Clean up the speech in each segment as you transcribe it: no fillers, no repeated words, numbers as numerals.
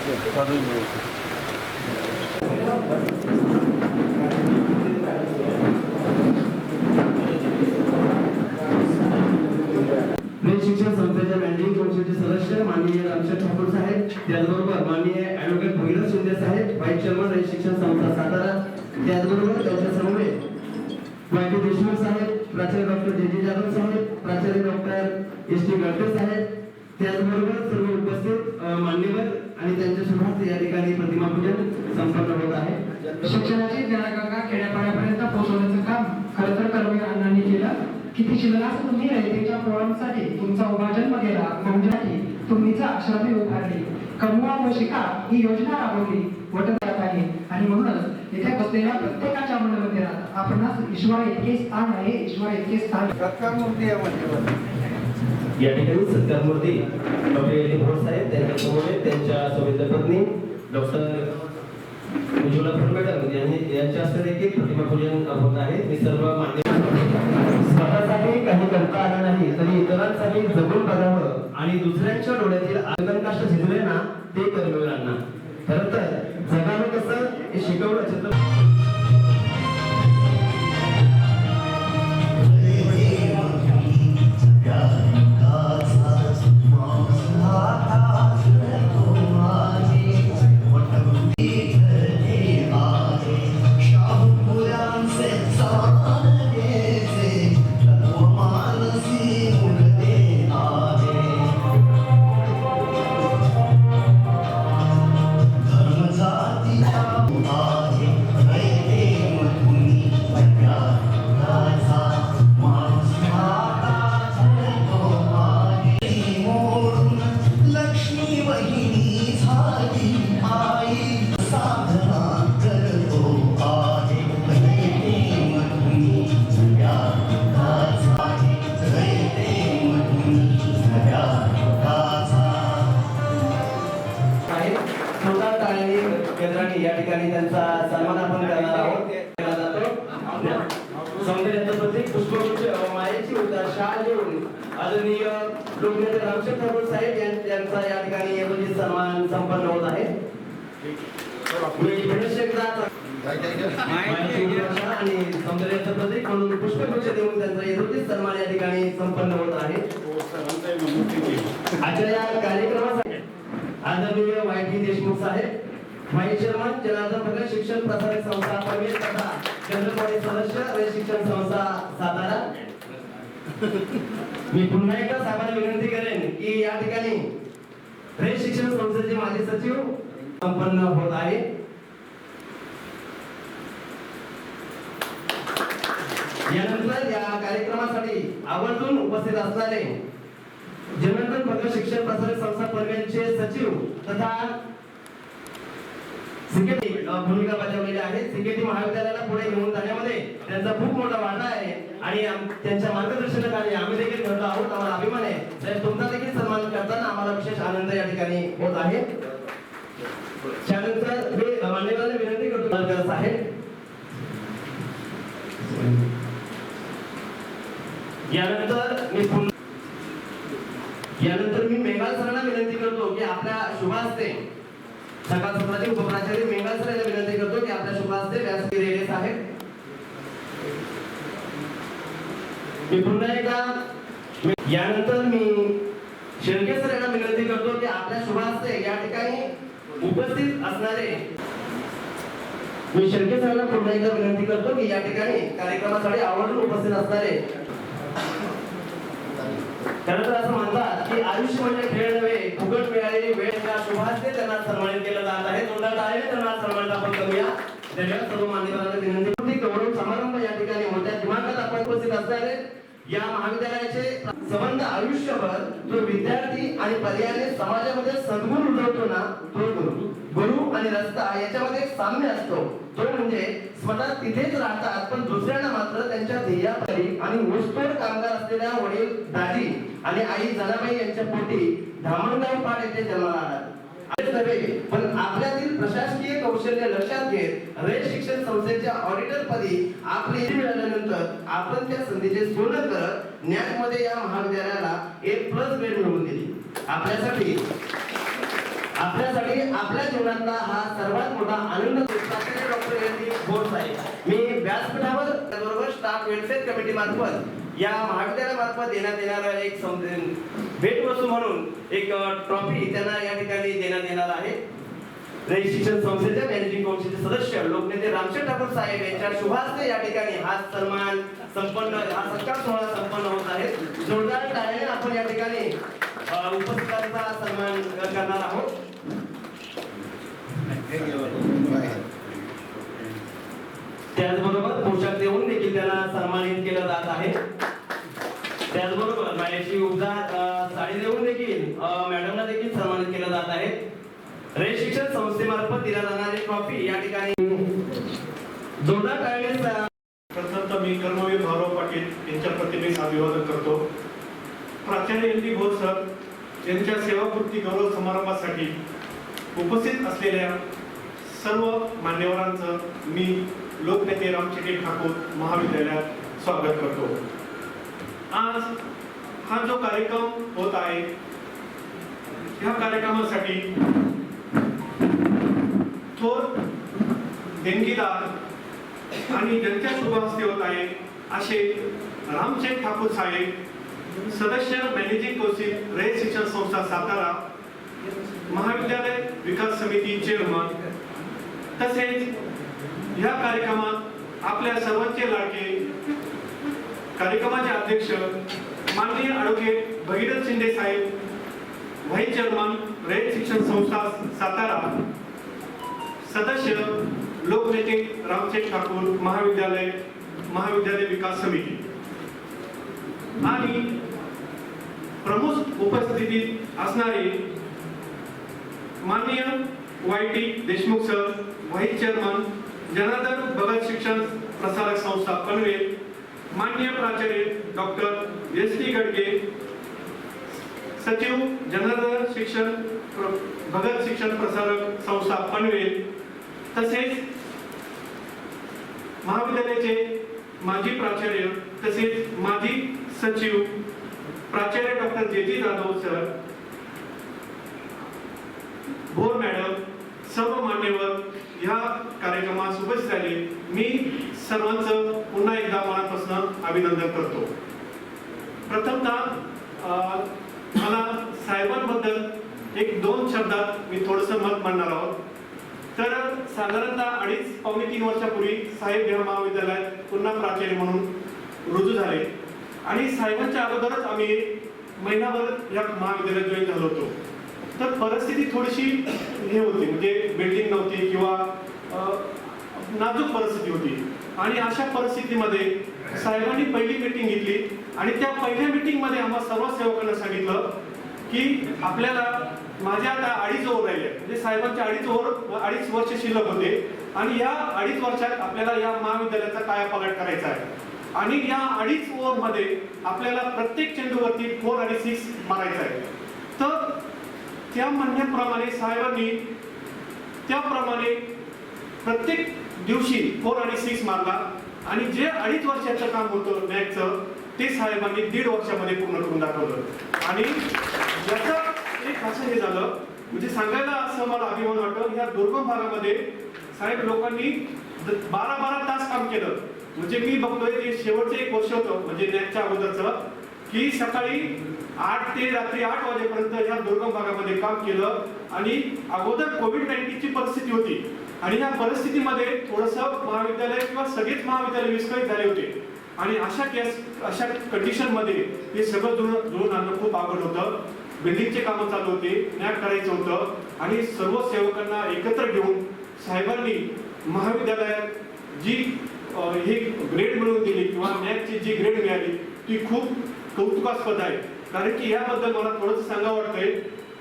शिक्षण संस्थेच्या मॅनेजिंग कौन्सिलचे सदस्य माननीय रामचंद्र ठाकूर साहेब, त्याचबरोबर माननीय ॲडव्होकेट भगीरथ शिंदे साहेब, व्हाईस चेअरमन रयत शिक्षण संस्था सातारा, त्याचबरोबर त्यांच्या समवेत वाय.टी. देशमुख साहेब, प्राचार्य डॉक्टर जे.जे. जाधव साहेब, प्राचार्य डॉक्टर एस.टी. गडते साहेब, त्याचबरोबर सर्व उपस्थित मान्यवर आणि त्यांच्या शुभार्थ या ठिकाणी प्रतिमा पूजन संपन्न होत आहे. शिक्षणाची ज्ञानगंगा खेड्यापाड्यापर्यंत पोहोचवण्याचं काम खरं तर कर्मवीर अण्णांनी केलं. किती शिवराज तुम्ही रयतेच्या पोरांसाठी तुमचा उभा जन्म गेला, म्हणजे तुम्हीच अक्षराने उभारली, कमवा व शिका ही योजना राबवली वटत आहे. आणि म्हणूनच इथे बसलेल्या प्रत्येकाच्या मनोमंदिरात आपणास ईश्वर इतके स्थान आहे, ईश्वर इतके स्थान. या ठिकाणी सत्कारमूर्ती डॉक्टर भोर साहेब, त्यांच्या समोर त्यांच्या सौमित्र पत्नी डॉक्टर उज्ज्वला फडमेकर यांच्या हस्ते देखील प्रतिमा पूजन होत आहे. मी सर्व मान्य स्वतःसाठी काही करता आलं नाही तरी इतरांसाठी जगून बघावं आणि दुसऱ्यांच्या डोळ्यातील आगंकाश झिजले ना ते कर्मवीर अण्णा. खरं तर जगानं कसं हे शिकवलं चित्र. या ठिकाणी त्यांचा सन्मान आपण करणार आहोत. सौंदर्याचं प्रतीक पुष्पगुच्छ मायेची शाल घेऊन आदरणीय लोकनेते रामचंद्र ठाकूर साहेब यांचा या ठिकाणी यशोजी सन्मान संपन्न होत आहे. आणि सौंदर्याचं प्रतीक म्हणून पुष्पगुच्छ देऊन त्यांचा यशोजी सन्मान या ठिकाणी संपन्न होत आहे. आजच्या या कार्यक्रमासाठी आदरणीय वाय.टी. देशमुख साहेब, व्हाईस चेअरमन जनार्दन भगत शिक्षण प्रसारक संस्था परमेश तथा चंद्रवाडी सदस्य रयत शिक्षण संस्था सातारा. मी पुन्हा एकदा साहेबांना विनंती करेन की या ठिकाणी रयत शिक्षण संस्थेचे माजी सचिव संपन्न होत आहे. यानंतर या कार्यक्रमासाठी आवर्जून उपस्थित असणारे जनार्दन भगत शिक्षण प्रसारक संस्था परमेशचे सचिव तथा सिकेटी भूमिका बजावलेली आहे. सिकेटी महाविद्यालयाला पुढे घेऊन जाण्यामध्ये त्यांचा खूप मोठा वाटा आहे आणि त्यांच्या मार्गदर्शनाखाली आम्ही देखील घडलो आहोत. आम्हाला अभिमान आहे. तर तुमचा देखील सन्मान करताना आम्हाला विशेष आनंद या ठिकाणी होत आहे. त्यानंतर मी मान्यवरांना विनंती करतो साहेब, यानंतर मी मेघाल सरांना विनंती करतो की आपल्या शुभ हस्ते सकाळ सत्राचे उपप्राचार्य मेघाल सर यांना विनंती करतो की आपल्या शुभ हस्ते व्यासपीठ रेडे साहेब. मी पुन्हा एकदा यानंतर मी शेळके सर यांना विनंती करतो की आपल्या शुभ हस्ते या ठिकाणी उपस्थित असणारे मी शेळके सरांना पुन्हा एकदा विनंती करतो की या ठिकाणी कार्यक्रमासाठी आवर्जून उपस्थित असणारे. त्यानंतर असं म्हणतात की आयुष्य म्हणजे खेळ नव्हे, फुकट मिळालेली वेळ. या शुभ हस्ते त्यांना सन्मानित केलं जात आहे. तोंडात आहे त्यांना सन्मानित आपण करूया. त्याच्यात सर्व मान्यवरांना विनंती गौरव समारंभ या ठिकाणी मोठ्या दिमागात आपण उपस्थित असणारे या महाविद्यालयाचे संबंध आयुष्यभर जो विद्यार्थी आणि पर्यायाने समाजामध्ये सद्गुण उजवतो ना तो गुरु आणि रस्ता याच्यामध्ये एक साम्य असतो. तो म्हणजे स्वतः तिथेच राहतात पण दुसऱ्यांना मात्र त्यांच्या ध्येयापायी आणि ऊसतोड कामगार असलेल्या वडील दाजी आणि आई जनाबाई यांच्या पोटी धामणगाव पाट येथे जन्माला आला. पण आपल्यातील प्रशासकीय कौशल्य लक्षात घेत रयत शिक्षण संस्थेच्या ऑडिटर पदी आपली मिळाल्यानंतर आपण त्या संधीचे सोनं करत न्यायामध्ये या महाविद्यालयाला एक प्लस ग्रेड मिळवून दिली. आपल्यासाठी आपल्यासाठी आपल्या जीवनातला हा सर्वात मोठा आनंद डॉक्टर यांनी बोर्ड आहे. मी व्यासपीठावर त्याबरोबर स्टाफ वेलफेअर कमिटी मार्फत या महाविद्यालयामार्फत देण्यात येणारा एक भेटवस्तू म्हणून एक ट्रॉफी त्यांना या ठिकाणी देण्यात येणार आहे. रयत शिक्षण संस्थेच्या मॅनेजिंग काउन्सिलचे सदस्य लोकनेते रामशेठ ठाकूर साहेब यांच्या शुभास्ते या ठिकाणी हा सन्मान हा सत्कार सोहळा संपन्न होत आहे. जोरदार टाळ्याने आपण या ठिकाणी उपस्थितांचा सन्मान करणार आहोत. त्याचबरोबर पोशाख देऊन देखील त्यांना सन्मानित केलं जात आहे. त्याचबरोबर माझ्याशी उबदार साडी देऊन देखील मॅडमला देखील सन्मानित केलं जात आहे. रयत शिक्षण संस्थेमार्फत दिला जाणारी ट्रॉफी या ठिकाणी जोरदार टाळ्याने प्रथमतः मी कर्मवीर भाऊराव पाटील यांच्या प्रतिमेस अभिवादन करतो. प्राचार्य एल डी घोष सर यांच्या सेवापूर्ती गौरव समारंभासाठी उपस्थित असलेल्या सर्व मान्यवरांचं मी लोकनेते रामशेठ ठाकूर महाविद्यालयात स्वागत करतो. आज हा जो कार्यक्रम होत आहे ह्या कार्यक्रमासाठी थोर देणगीदार आणि ज्यांच्या शुभ हस्ते होत आहे असे रामशेठ ठाकूर साहेब सदस्य मॅनेजिंग काउन्सिल रयत शिक्षण संस्था सातारा महाविद्यालय विकास समिती चेअरमन तसेच या कार्यक्रमात आपल्या सर्वांचे लाडके कार्यक्रमाचे अध्यक्ष माननीय ॲडव्होकेट भगीरथ शिंदे साहेब व्हाईस चेअरमन रयत शिक्षण संस्था सातारा सदस्य लोकनेते रामशेठ ठाकूर महाविद्यालय विकास समिती आणि प्रमुख उपस्थितीत असणारे माननीय Y T. Deshmukh sir vice chairman Janardan Bhagat Shikshan Prasarak संस्था पनवेल, माननीय प्राचार्य डॉक्टर एस.टी. गडगे, सचिव जनार्दन भगत शिक्षण प्रसारक संस्था पनवेल, तसेच महाविद्यालयाचे माजी प्राचार्य तसेच माजी सचिव प्राचार्य doctor J G. Jadhav sir, Bhor madam, सर्व मान्यवर या कार्यक्रमात उपस्थित झाले. मी सर्वांचं पुन्हा एकदा मनापासून अभिनंदन करतो. प्रथमतः मला साहेबांबद्दल एक दोन शब्दात मी थोडंसं मत मांडणार आहोत. तर साधारणतः 2.5-3 वर्षापूर्वी साहेब या महाविद्यालयात पुन्हा प्राचार्य म्हणून रुजू झाले आणि साहेबांच्या अगोदरच आम्ही महिनाभर या महाविद्यालयात जॉईन झालो होतो. तर परिस्थिती थोडीशी हे होती, म्हणजे बिल्डिंग नव्हती किंवा नाजूक परिस्थिती होती आणि अशा परिस्थितीमध्ये साहेबांनी पहिली मीटिंग घेतली आणि त्या पहिल्या मीटिंग मध्ये आम्हा सर्व सेवकांना सांगितलं की आपल्याला माझ्या आता 2.5 ओव्हर राहिले, म्हणजे साहेबांचे 2.5 वर्ष शिल्लक होते आणि या 2.5 वर्षात आपल्याला या महाविद्यालयाचा कायापालट करायचा आहे आणि या 2.5 ओव्हर मध्ये आपल्याला प्रत्येक चेंडूवरती 4 आणि 6 मारायचा आहे. तर त्या म्हणण्याप्रमाणे साहेबांनी त्याप्रमाणे प्रत्येक दिवशी 4 आणि 6 मारला आणि जे 2.5 वर्षाचं काम होतं मॅचचं ते साहेबांनी 1.5 वर्षामध्ये पूर्ण करून दाखवलं आणि याचं एक असं हे झालं, म्हणजे सांगायला असं मला अभिमान वाटतं. या दुर्गम भागामध्ये साहेब लोकांनी 12 तास काम केलं. म्हणजे मी बघतोय ते शेवटचं 1 वर्ष होतं म्हणजे मॅचच्या अगोदरचं की सकाळी 8 ते रात्री 8 वाजेपर्यंत या दुर्गम भागामध्ये काम केलं आणि अगोदर कोविड-19ची परिस्थिती होती आणि या परिस्थितीमध्ये थोडंसं महाविद्यालय किंवा सगळेच महाविद्यालय विस्कळीत झाले होते आणि अशा कंडिशन मध्ये हे सगळं जुळून आणणं खूप अवघड होतं. बिल्डिंगचे कामं चालू होते, नॅक करायचं होतं आणि सर्व सेवकांना एकत्र घेऊन साहेबांनी महाविद्यालयात जी हे ग्रेड मिळवून दिली किंवा नॅकची जी ग्रेड मिळाली ती खूप कौतुकास्पद आहे. कारण की याबद्दल मला थोडंसं सांगावं वाटतंय,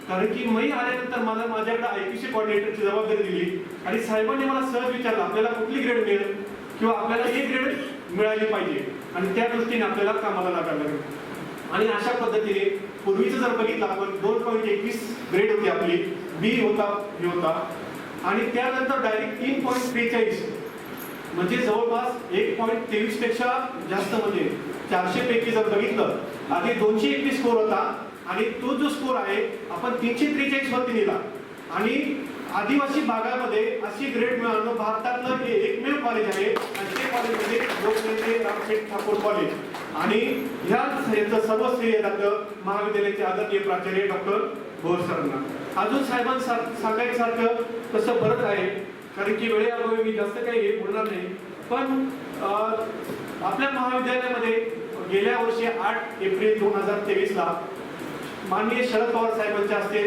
कारण की मी आल्यानंतर मला माझ्याकडे आयपीसी कोऑर्डिनेटरची जबाबदारी दिली आणि साहेबांनी मला सहज विचारलं आपल्याला कुठली ग्रेड मिळेल किंवा आपल्याला ही ग्रेड मिळाली पाहिजे आणि त्या दृष्टीने आपल्याला कामाला लागायला लागेल. आणि अशा पद्धतीने पूर्वीचं जर बघितलं आपण 2.21 ग्रेड होती आपली, बी होता हे होता आणि त्यानंतर डायरेक्ट 3.43 म्हणजे जवळपास 1.23 पेक्षा जास्त, म्हणजे 400 पैकी जर बघितलं आधी 221 स्कोर होता आणि तो जो स्कोर आहे आपण 343 वरती नेला आणि आदिवासी भागामध्ये अशी ग्रेड मिळवणं भारतातलं हे एकमेव कॉलेज आहे आणि ते कॉलेज म्हणजे लोकनेते रामशेठ ठाकूर कॉलेज. आणि याचं सर्व श्रेय जातं महाविद्यालयाचे आदरणीय प्राचार्य डॉक्टर भोर सरांना. अजून सांगायसारखं तसं बरंच आहे, कारण की वेळेअभावी मी जास्त काही बोलणार नाही. पण आपल्या महाविद्यालयामध्ये गेल्या वर्षी 8 एप्रिल 2023ला माननीय शरद पवार साहेबांच्या हस्ते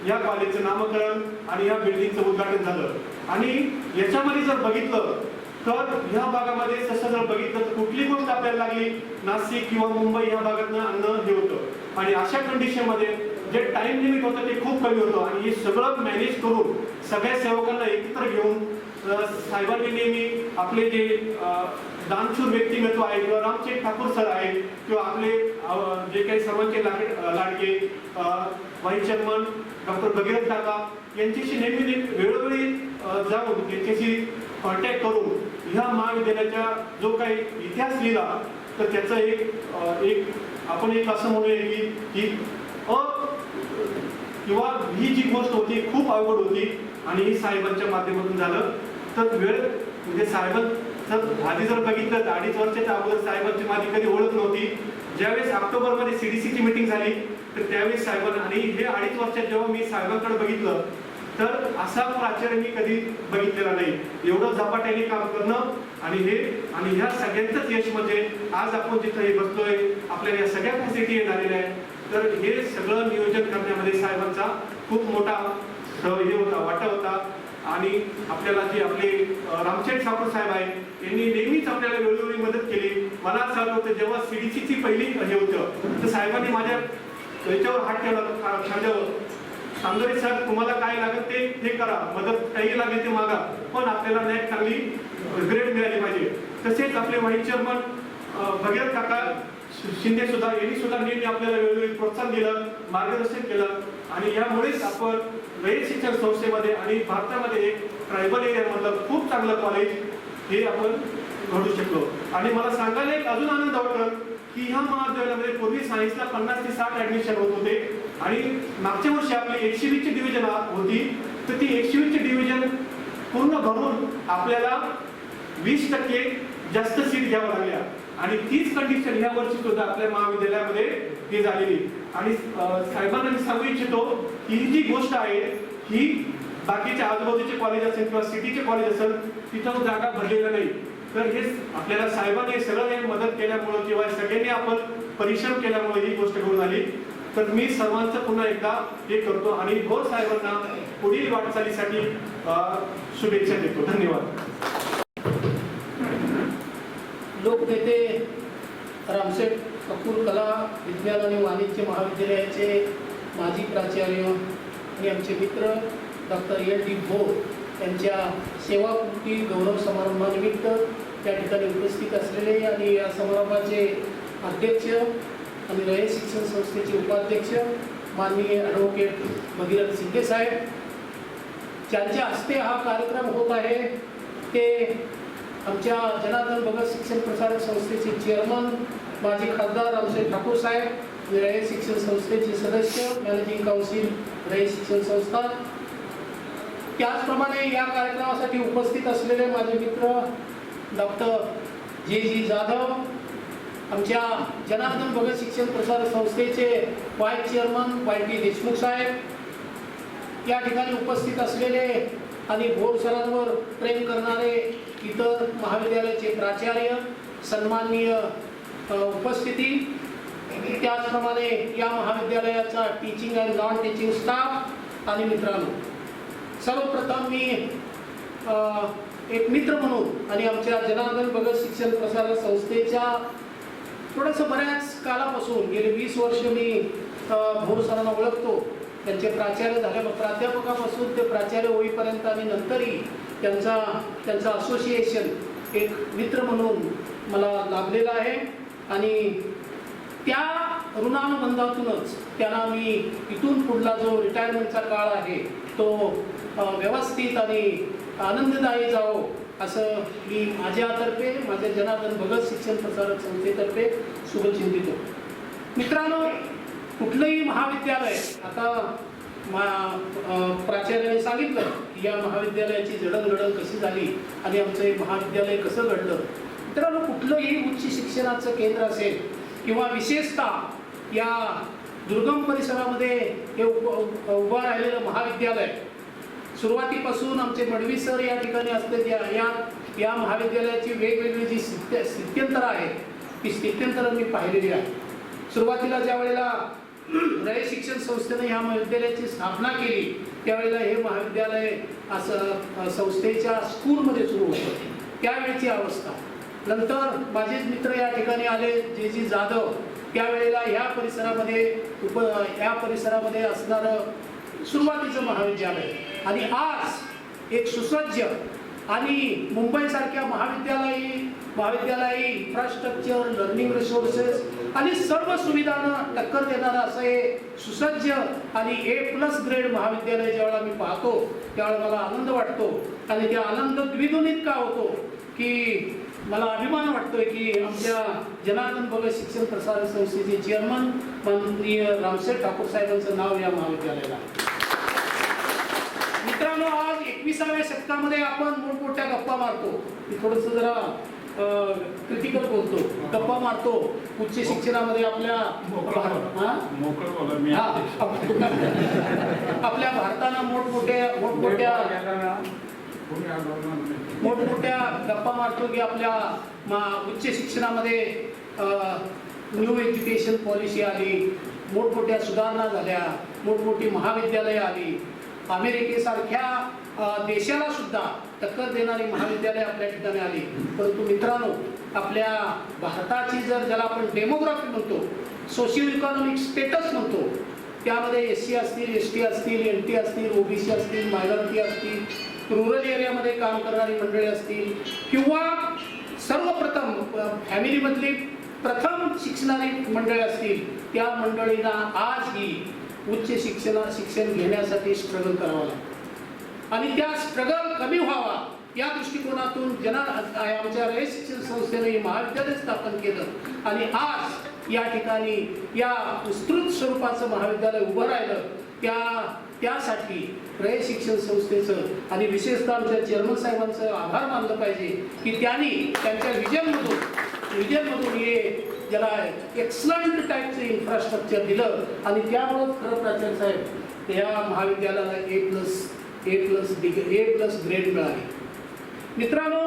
या कॉलेजचं नामकरण आणि या बिल्डिंगचं उद्घाटन झालं. आणि याच्यामध्ये जर बघितलं तर ह्या भागामध्ये तसं जर बघितलं तर कुठली गोष्ट आपल्याला लागली नाशिक किंवा मुंबई या भागातनं आणणं हे होतं. आणि अशा कंडिशनमध्ये जे टाइम लिमिट होतं ते खूप कमी होतं. आणि हे सगळं मॅनेज करून सगळ्या सेवकांना एकत्र घेऊन साहेबांनी नेहमी आपले जे दानशूर व्यक्तिमत्व आहे किंवा रामशेठ ठाकूर सर आहे किंवा आपले जे काही सर्वांचे लाडके व्हाईस चेअरमन डॉक्टर भगीरथ काका यांच्याशी नेहमी वेळोवेळी जाऊन त्यांच्याशी कॉन्टॅक्ट करून ह्या महाविद्यालयाचा जो काही इतिहास लिहिला तर त्याचं एक आपण एक असं म्हणूया की किंवा ही जी गोष्ट होती खूप अवघड होती आणि ही साहेबांच्या माध्यमातून झालं. तर वेळ म्हणजे साहेबांचं आधी जर बघितलं तर 2.5 वर्षाच्या अगोदर साहेबांची माझी कधी ओळख नव्हती. ज्यावेळेस ऑक्टोबरमध्ये CDCची मीटिंग झाली तर त्यावेळेस साहेबांना आणि हे 2.5 वर्षात जेव्हा मी साहेबांकडे बघितलं तर असा प्राचार्य मी कधी बघितलेला नाही. एवढं झपाट्याने काम करणं आणि ह्या सगळ्यांचंच यश म्हणजे आज आपण जिथं हे बसतोय आपल्याला या सगळ्या फॅसिलिटी झालेल्या आहेत. तर हे सगळं नियोजन करण्यामध्ये साहेबांचा खूप मोठा हे होता वाटा होता. आणि आपल्याला जे आपले रामशेठ ठाकूर साहेब आहेत यांनी नेहमीच आपल्याला वेळोवेळी मदत केली. मला असं आठवतं जेव्हा CDCची पहिली हे होतं तर साहेबांनी माझ्या याच्यावर हात ठेवला खांद्यावर, सांगरे सर तुम्हाला काय लागत ते करा, मदत काही लागेल ते मागा, पण आपल्याला नॅक चांगली ग्रेड मिळाली पाहिजे. तसेच आपले व्हाईस चेअरमन भगीरथ काका शिंदे सुद्धा यांनी सुद्धा नेहमी आपल्याला वेळोवेळी प्रोत्साहन दिलं, मार्गदर्शन केलं. आणि यामुळेच आपण रयत शिक्षण संस्थेमध्ये आणि भारतामध्ये एक ट्रायबल एरियामधलं खूप चांगलं कॉलेज हे आपण घडू शकलो. आणि मला सांगायला एक अजून आनंद वाटतो की ह्या महाविद्यालयामध्ये पूर्वी सायन्सला 50 ते 60 ऍडमिशन होत होते आणि मागच्या वर्षी आपली 120ची डिव्हिजन होती. तर ती 120ची डिव्हिजन पूर्ण भरून आपल्याला 20% जास्त सीट घ्यावं लागल्या. आणि तीच कंडिशन ह्या वर्षी सुद्धा आपल्या महाविद्यालयामध्ये ही झालेली. आणि साहेबांना मी सांगू इच्छितो की ही जी गोष्ट आहे ही बाकीच्या आजूबाजूचे कॉलेज असेल किंवा सिटीचे कॉलेज असेल तिथं जागा भरलेल्या नाही. तर हे आपल्याला साहेबांनी सगळ्यांनी मदत केल्यामुळं किंवा सगळ्यांनी आपण परिश्रम केल्यामुळे ही गोष्ट घडून आली. तर मी सर्वांचं पुन्हा एकदा हे करतो आणि भोर साहेबांना पुढील वाटचालीसाठी शुभेच्छा देतो. धन्यवाद. लोकनेते रामशेठ ठाकूर कला विज्ञान आणि वाणिज्य महाविद्यालयाचे माजी प्राचार्य आणि आमचे मित्र डॉक्टर LD भोर यांच्या सेवापूर्ती गौरव समारंभानिमित्त त्या ठिकाणी उपस्थित असलेले आणि या समारंभाचे अध्यक्ष आणि रयत शिक्षण संस्थेचे उपाध्यक्ष माननीय ॲडव्होकेट भगीरथ शिंदे साहेब, ज्यांच्या हस्ते हा कार्यक्रम होत आहे ते आमच्या जनार्दन भगत शिक्षण प्रसारक संस्थेचे चेअरमन माजी खासदार रामशेठ ठाकूर साहेब, रयत शिक्षण संस्थेचे सदस्य, मॅनेजिंग काउन्सिल रयत शिक्षण संस्था. त्याचप्रमाणे या कार्यक्रमासाठी उपस्थित असलेले माझे मित्र डॉक्टर JG जाधव, आमच्या जनार्दन भगत शिक्षण प्रसारक संस्थेचे व्हाईस चेअरमन YT देशमुख साहेब, या ठिकाणी उपस्थित असलेले आणि भोर सरांवर प्रेम करणारे इतर महाविद्यालयाचे प्राचार्य, सन्माननीय उपस्थिती, त्याचप्रमाणे या महाविद्यालयाचा teaching and non teaching staff आणि मित्रांनो, सर्वप्रथम मी एक मित्र म्हणून आणि आमच्या जनार्दन भगत शिक्षण प्रसारक संस्थेच्या थोडंसं बऱ्याच कालापासून गेले 20 वर्ष मी भोर सरांना ओळखतो. त्यांचे प्राचार्य झाले, प्राध्यापकापासून ते प्राचार्य होईपर्यंत आणि नंतरही त्यांचा असोसिएशन एक मित्र म्हणून मला लाभलेला आहे. आणि त्या ऋणानुबंधातूनच त्यांना मी इथून पुढला जो रिटायरमेंटचा काळ आहे तो व्यवस्थित आणि आनंददायी जावो असं मी माझ्यातर्फे, माझ्या जनार्दन भगत शिक्षण प्रसारक संस्थेतर्फे शुभचिंतितो. मित्रांनो, कुठलंही महाविद्यालय, आता प्राचार्याने सांगितलं की या महाविद्यालयाची जडणघडण कशी झाली आणि आमचं हे महाविद्यालय कसं घडलं. मित्रांनो, कुठलंही उच्च शिक्षणाचं केंद्र असेल किंवा विशेषतः या दुर्गम परिसरामध्ये हे उभं राहिलेलं महाविद्यालय, सुरुवातीपासून आमचे मडवी सर या ठिकाणी असते. या महाविद्यालयाची वेगवेगळी जी स्थित्यंतरं आहेत ती स्थित्यंतरं मी पाहिलेली आहे. सुरुवातीला ज्या वेळेला रयत शिक्षण संस्थेने ह्या महाविद्यालयाची स्थापना केली त्यावेळेला हे महाविद्यालय असं संस्थेच्या स्कूलमध्ये सुरू होतं, त्यावेळेची अवस्था. नंतर माझेच मित्र या ठिकाणी आले, जे जी जाधव, त्यावेळेला या परिसरामध्ये असणारं सुरुवातीचं महाविद्यालय आणि आज एक सुसज्ज आणि मुंबईसारख्या महाविद्यालय इन्फ्रास्ट्रक्चर, लर्निंग रिसोर्सेस आणि सर्व सुविधांना टक्कर देणारं असं हे सुसज्ज आणि A+ ग्रेड महाविद्यालय ज्यावेळेला मी पाहतो त्यावेळेला मला आनंद वाटतो. आणि त्या आनंद द्विगुणित का होतो की मला अभिमान वाटतोय की आमच्या जनार्दन भगत शिक्षण प्रसारक संस्थेचे चेअरमन माननीय रामसेठ ठाकूर साहेबांचं नाव या महाविद्यालयाला. मित्रांनो, आज 21व्या शतकामध्ये आपण मोठमोठ्या गप्पा मारतो, थोडंसं जरा क्रिटिकल बोलतो, गप्पा मारतो उच्च शिक्षणामध्ये आपल्या भारतानं मोठमोठ्या गप्पा मारतो की आपल्या उच्च शिक्षणामध्ये न्यू एज्युकेशन पॉलिसी आली, मोठमोठ्या सुधारणा झाल्या, मोठमोठी महाविद्यालय आली. अमेरिकेसारख्या देशाला सुद्धा टक्कर देणारी महाविद्यालय आपल्या ठिकाणी आली. परंतु मित्रांनो, आपल्या भारताची ज्याला आपण डेमोग्राफी म्हणतो, सोशिओ इकॉनॉमिक स्टेटस म्हणतो, त्यामध्ये SC असतील, ST असतील, NT असतील, OBC असतील, मायनॉरिटी असतील, रुरल एरियामध्ये काम करणारी मंडळी असतील किंवा सर्वप्रथम फॅमिलीमधली प्रथम शिकणारी मंडळी असतील, त्या मंडळींना आजही उच्च शिक्षण घेण्यासाठी स्ट्रगल करावं लागतं. आणि त्या स्ट्रगल कमी व्हावा या दृष्टिकोनातून आमच्या रयत शिक्षण संस्थेने हे महाविद्यालय स्थापन केलं आणि आज या ठिकाणी या विस्तृत स्वरूपाचं महाविद्यालय उभं राहिलं. त्यासाठी रयत शिक्षण संस्थेचं आणि विशेषतः आमच्या चेअरमन साहेबांचं आभार मानलं पाहिजे की त्यांनी त्यांच्या विजनमधून हे ज्याला एक्सलंट टाईपचं इन्फ्रास्ट्रक्चर दिलं आणि त्यामुळं खरं प्राचार्य साहेब या महाविद्यालयाला A+ ग्रेड मिळाली. मित्रांनो,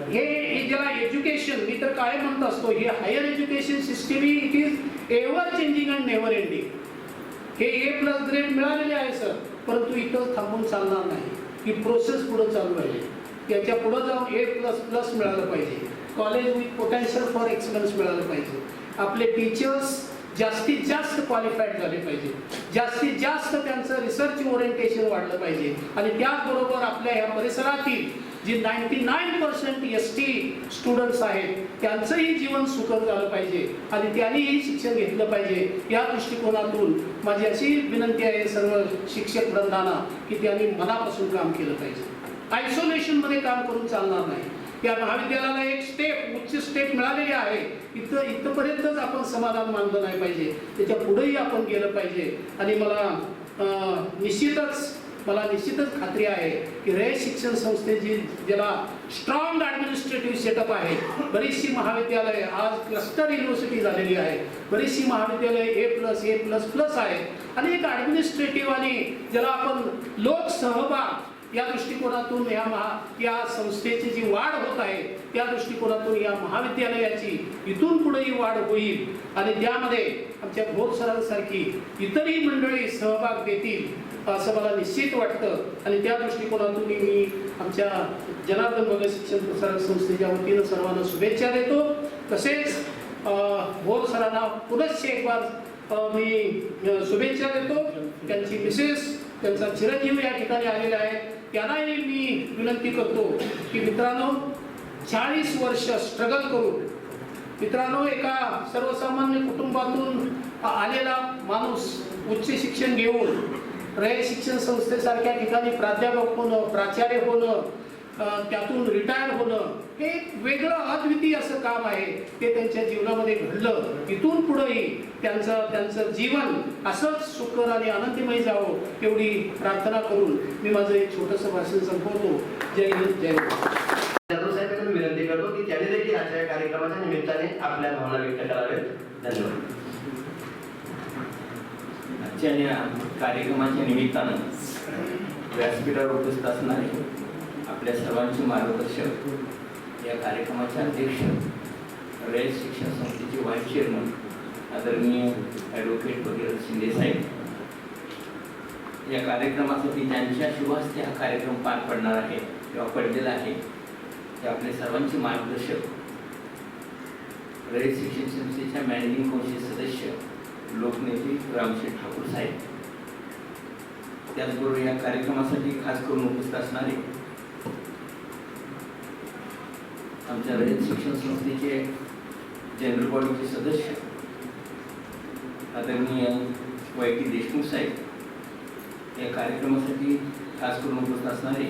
हे ज्याला एज्युकेशन मी तर काय म्हणत असतो, हे higher education system it is ever changing and never ending. हे A+ ग्रेड मिळालेले आहे सर, परंतु इथं थांबून चालणार नाही. ही प्रोसेस पुढे चालू आहे. त्याच्या पुढे जाऊन A++ मिळालं पाहिजे. College with potential for excellence मिळालं पाहिजे. आपले टीचर्स जास्तीत जास्त क्वालिफाईड झाले पाहिजे, जास्तीत जास्त त्यांचं रिसर्च ओरिएंटेशन वाढलं पाहिजे आणि त्याचबरोबर आपल्या ह्या परिसरातील जी 99% ST स्टुडंट्स आहेत त्यांचंही जीवन सुकर झालं पाहिजे आणि त्यांनीही शिक्षण घेतलं पाहिजे. या दृष्टिकोनातून माझी अशी विनंती आहे सर्व शिक्षक वृंदांना की त्यांनी मनापासून काम केलं पाहिजे. आयसोलेशनमध्ये काम करून चालणार नाही. या महाविद्यालयाला एक उच्च स्टेप मिळालेली आहे. इथपर्यंतच आपण समाधान मानलं नाही पाहिजे, त्याच्या पुढेही आपण गेलं पाहिजे. आणि मला निश्चितच खात्री आहे की रयत शिक्षण संस्थेची ज्याला स्ट्रॉंग ॲडमिनिस्ट्रेटिव्ह सेटअप आहे, बरीचशी महाविद्यालय आज क्लस्टर युनिव्हर्सिटी झालेली आहे, बरीचशी महाविद्यालय A++ आहेत आणि एक ॲडमिनिस्ट्रेटिव्ह आणि ज्याला आपण लोकसहभाग या दृष्टिकोनातून या संस्थेची जी वाढ होत आहे त्या दृष्टिकोनातून या महाविद्यालयाची इथून पुढेही वाढ होईल आणि त्यामध्ये आमच्या भोर सरांसारखी इतरही मंडळी सहभाग देतील असं मला निश्चित वाटतं. आणि त्या दृष्टिकोनातून मी आमच्या जनार्दन भगत शिक्षण प्रसारक संस्थेच्या वतीनं सर्वांना शुभेच्छा देतो. तसेच भोर सरांना पुनश्च एक बार मी शुभेच्छा देतो. त्यांची मिसेस, त्यांचा चिरंजीव या ठिकाणी आलेला आहे, त्यांनाही मी विनंती करतो की मित्रांनो, 40 वर्ष स्ट्रगल करून मित्रांनो एका सर्वसामान्य कुटुंबातून आलेला माणूस उच्च शिक्षण घेऊन रयत शिक्षण संस्थेसारख्या ठिकाणी प्राध्यापक होणं, प्राचार्य होणं, त्यातून रिटायर होणं हे एक वेगळं अद्वितीय असं काम आहे. ते त्यांच्या जीवनामध्ये घडलं. इथून पुढेही त्यांचं जीवन असंच सुखकर आणि आनंदमय जावं एवढी प्रार्थना करून मी माझं एक छोटंसं भाषण संपवतो. जय हिंद, जय महाराष्ट्र. जाधव साहेबांना विनंती करतो की त्यांनी देखील आजच्या कार्यक्रमाच्या निमित्ताने आपल्या भावना व्यक्त कराव्यात. धन्यवाद. आजच्या या कार्यक्रमाच्या निमित्तानं व्यासपीठावर उपस्थित असणारे आपल्या सर्वांचे मार्गदर्शक, या कार्यक्रमाचे अध्यक्ष, रयत शिक्षण संस्थेचे व्हाईस चेअरमन आदरणीय ॲडव्होकेट भगीरथ शिंदे साहेब, या कार्यक्रमासाठी त्यांच्या शुभहस्ते हा कार्यक्रम पार पडणार आहे किंवा पडलेला आहे, ते आपले सर्वांचे मार्गदर्शक, रयत शिक्षण संस्थेच्या मॅनेजिंग कौन्सिल सदस्य लोकनेते रामशेठ ठाकूर साहेब, त्याचबरोबर या कार्यक्रमासाठी खास करून उपस्थित असणारे आमच्या रयत शिक्षण संस्थेचे जनरल बॉडीचे सदस्य आदरणीय YT देशमुख साहेब, या कार्यक्रमासाठी खास करून उपस्थित असणारे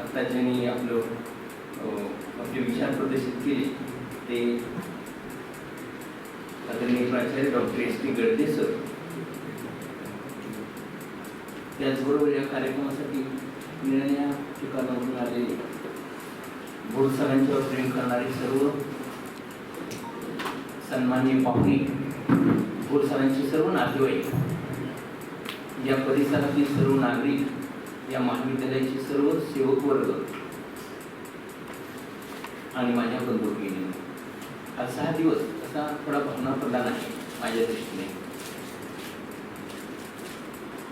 आता ज्यांनी आपले विचार प्रदर्शित केले ते आदरणीय प्राचार्य डॉक्टर S.T. गडदे सर, त्याचबरोबर या कार्यक्रमासाठी निर्णया ठिकाणावरून आलेले भोर सरांच्यावर प्रेम करणारे सर्व सन्माननीय पाहुणे, भोर सरांचे सर्व नातेवाईक, या परिसरातील सर्व नागरिक, या महाविद्यालयाचे सर्व सेवक वर्ग आणि माझ्या बंधुभगिनी, आज 6 दिवस असा थोडा भावना प्रदान आहे माझ्या दृष्टीने,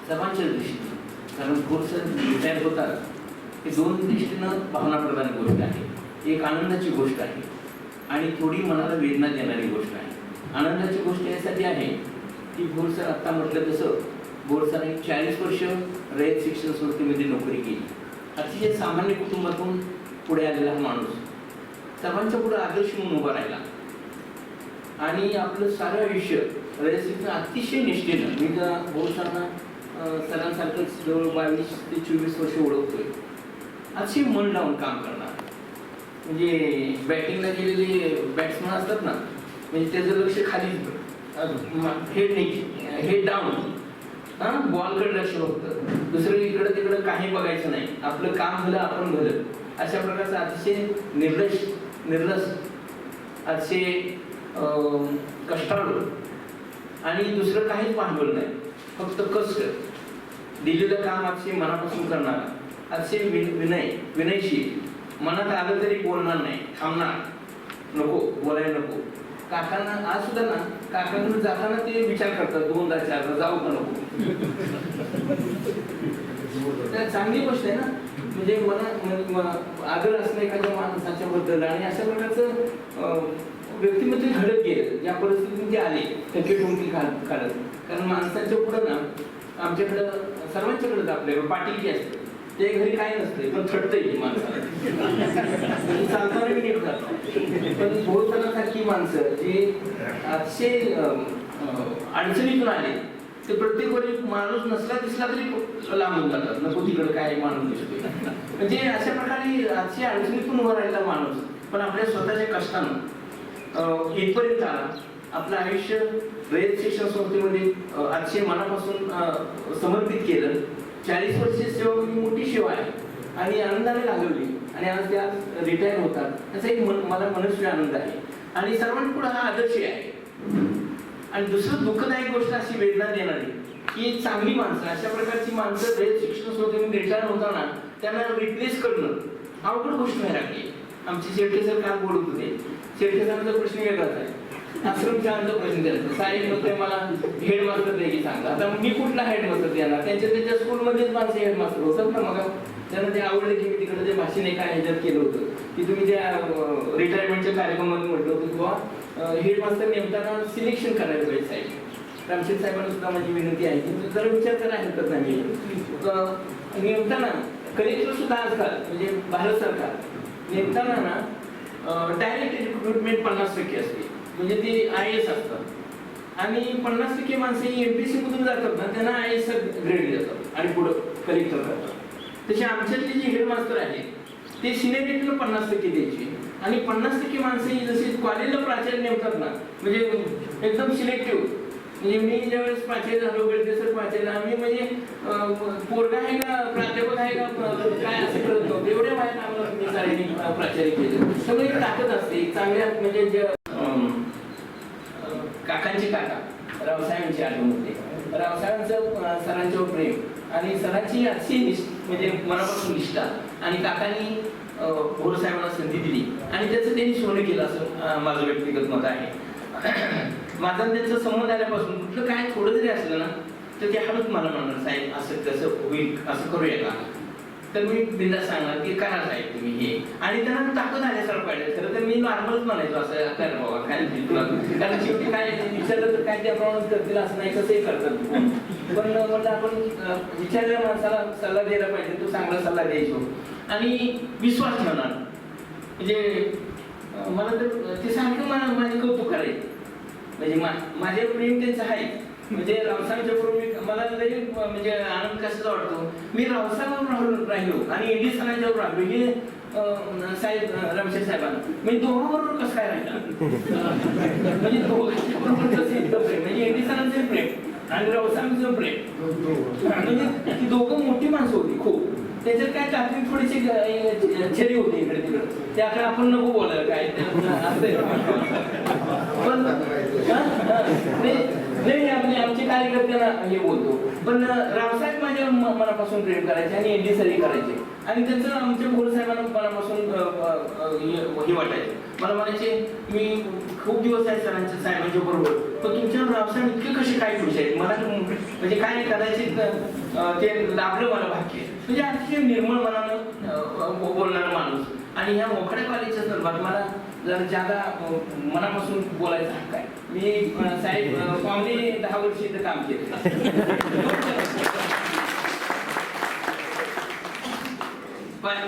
सर्वांच्या दृष्टीने. कारण भोर सर रिटायर होतात हे 2 दृष्टीनं भावना प्रदान गोष्ट आहे. एक आनंदाची गोष्ट आहे आणि थोडी मनाला वेदना देणारी गोष्ट आहे. आनंदाची गोष्ट यासाठी आहे की भोर सर आत्ता म्हटलं तसं भोर सरांनी 40 वर्ष रयत शिक्षण संस्थेमध्ये नोकरी केली. अतिशय सामान्य कुटुंबातून पुढे आलेला माणूस सर्वांच्या पुढे आदर्श म्हणून उभा राहिला आणि आपलं सारं आयुष्य रयत शिक्षण अतिशय निष्ठेनं, मी त्या भोर सरांसारखंच जवळ 22 ते 24 वर्ष ओळखतोय, अतिशय मन लावून काम करणार. म्हणजे बॅटिंगला गेलेले बॅट्समन असतात ना, म्हणजे त्याचं लक्ष खाली, हेड डाऊन, बॉलकडे लक्ष होतं, दुसरं इकडं तिकडं काही बघायचं नाही, आपलं काम भलं आपण भलं, अशा प्रकारचं अतिशय निर्लस अतिशय कष्टाळू आणि दुसरं काहीच भांडवल नाही, फक्त कष्ट, दिलेलं काम अतिशय मनापासून करणारा, अतिशय विनयशील, मनात आलं तरी बोलणार नाही, थांबणार, नको बोलायला नको. काकांना आज सुद्धा ना, काकांकडे जाताना ते विचार करतात 2दा 4दा जाऊ का नको. चांगली गोष्ट आहे ना, म्हणजे मला आदर असणं एखाद्या माणसाच्या बद्दल आणि अशा प्रकारचं व्यक्तिमत्व घडत गेलं. या परिस्थितीतून ते आले टक्के ठुमकी काढत, कारण माणसाच्या पुढं ना आमच्याकडं सर्वांच्याकडे आपल्याकडे पाटील असतं, ते घरी काय नसते पण थटतंय माणसाला, चालताना मी नीट जातो. पण भोरसरांसारखी माणसं जी अतिशय अडचणीतून आले ते प्रत्येक वेळी माणूस नसला दिसला तरी लांबून जातात, नको तिकडं काय माणूस दिसतोय. म्हणजे अशा प्रकारे अतिशय अडचणीतून उभा राहिला माणूस पण आपल्या स्वतःच्या कष्टानं इथपर्यंत आला. आपलं आयुष्य रयत शिक्षण संस्थेमध्ये अतिशय मनापासून समर्पित केलं. 40 वर्षे सेवा ही मोठी सेवा आहे आणि आनंदाने घालवली आणि आज त्या रिटायर होतात, त्याचा एक मला मनस्वी आनंद आहे आणि सर्वांपुढे हा आदर्श आहे. आणि दुसरं दुःखदायक गोष्ट अशी वेदना देणारी की चांगली माणसं, अशा प्रकारची माणसं रयत शिक्षण संस्थेमध्ये रिटायर होताना त्यांना रिप्लेस करणं अवघड गोष्ट व्हायला लागली. आमचे शेट्टे सर काल बोलत होते, शेट्टे सरांचा प्रश्न वेगळाच आहे, आश्रमशाळांचा प्रश्न द्यायचा. साहेब म्हणते मला हेडमास्टर द्यायची सांगा. आता मी कुठला हेडमास्टर देणार, त्यांच्या स्कूलमध्येच माणसं हेडमास्टर होतात ना. मग त्यांना ते आवडलं की मी तिकडे ते भाषण एका ह्याच्यात केलं होतं की तुम्ही त्या रिटायरमेंटच्या कार्यक्रमामध्ये म्हटलं होतं किंवा हेडमास्टर नेमताना सिलेक्शन करायला पाहिजे साहेब. रामशेठ साहेबांना सुद्धा माझी विनंती आहे की जरा विचार करायला हरकत नाही. नेमताना कलेक्टर सुद्धा आजकाल म्हणजे भारत सरकार नेमताना ना डायरेक्ट रिक्रुटमेंट 50% असते, म्हणजे ते IAS असतात आणि 50% माणसं MPSC मधून जातात ना, त्यांना IAS ग्रेड देतात आणि पुढं कलेक्टर करतात. तसे आमच्यातले जे हेडमास्टर आहेत ते सिनियरिटीला 50% द्यायचे आणि 50% माणसं ही जशी कॉलेजला प्राचार्य नेमतात ना, म्हणजे एकदम सिलेक्टिव्ह. म्हणजे मी ज्यावेळेस प्राचार्य झालो गडदेसर प्राचार्य, आम्ही म्हणजे पोरगा आहे का प्राध्यापक आहे का काय असं करत नव्हतं. एवढ्या बाहेर आम्हाला सरांनी प्राचार्य केलं. सगळी ताकद असते चांगल्या, म्हणजे जे काकांचे काका रावसाहेबांची आठवण होते. रावसाहेबांचं सरांच्यावर प्रेम आणि सरांची अशी म्हणजे मनापासून निष्ठा, आणि काकांनी भोर साहेबांना संधी दिली आणि त्याचं त्यांनी सोनं केलं असं माझं व्यक्तिगत मत आहे. माझा त्यांचा संबंध आल्यापासून कुठलं काय थोडं जरी असलं ना तर ते हळूच मला म्हणणार, साहेब असं कसं होईल, असं करूया का. तर मी बिंदास सांगणार की करा साहेब तुम्ही हे, आणि त्यांना ताकद आल्यासारखं पाहिजे. खरं तर मी नॉर्मलच म्हणायचो असं कर बाबा काय तुला, कारण शेवटी काय विचारलं तर काय त्याप्रमाणे करतील असं नाही, कसंही करतात. पण म्हटलं आपण विचारलेल्या माणसाला सल्ला द्यायला पाहिजे, तो चांगला सल्ला द्यायचो आणि विश्वास ठेवणार. म्हणजे मला तर ते सारखं माझे कौतुक करायचं. म्हणजे माझे प्रेम त्यांचं आहे. म्हणजे रावसाहेबांच्या बरोबर मला जरी म्हणजे आनंद कशाचा वाटतो, मी रावसाहेबांवर राहिलो आणि एडी सरांच्यावर राहिलो, हे साहेब रमशेठ साहेबांना म्हणजे दोघांबरोबर कसं काय राहिला. म्हणजे दोघांच्या बरोबरच इतकं प्रेम, म्हणजे एडी सरांचं प्रेम आणि रावसाहेबांचं प्रेम. म्हणजे ती दोघं मोठी माणसं होती खूप. त्याच्यात काय तात्विक थोडीशी छेरी होती इकडे तिकडे, त्याकडे आपण नको बोलायला काय पण नाही आपले आमचे कार्यकर्त्यांना हे बोलतो. पण रावसाहेब माझ्या मनापासून प्रेम करायचे आणि एडी सरी करायचे, आणि त्यांचं आमच्या भोर साहेबांना मनापासून हे वाटायचे. मला म्हणायचे मी खूप दिवस आहे सरांच्या साहेबांच्या बरोबर, पण तुमच्या रावसाहेब इतके कसे काय खुश आहेत. मला म्हणजे काय कदाचित ते लाभलं मला भाग्य. म्हणजे अतिशय निर्मळ मनानं बोलणारा माणूस. आणि ह्या मोखाड्या कॉलेजच्या संदर्भात मला जर जागा मनापासून बोलायचा हक्क आहे. मी साहेब पावणे 10 वर्ष इथं काम केलं.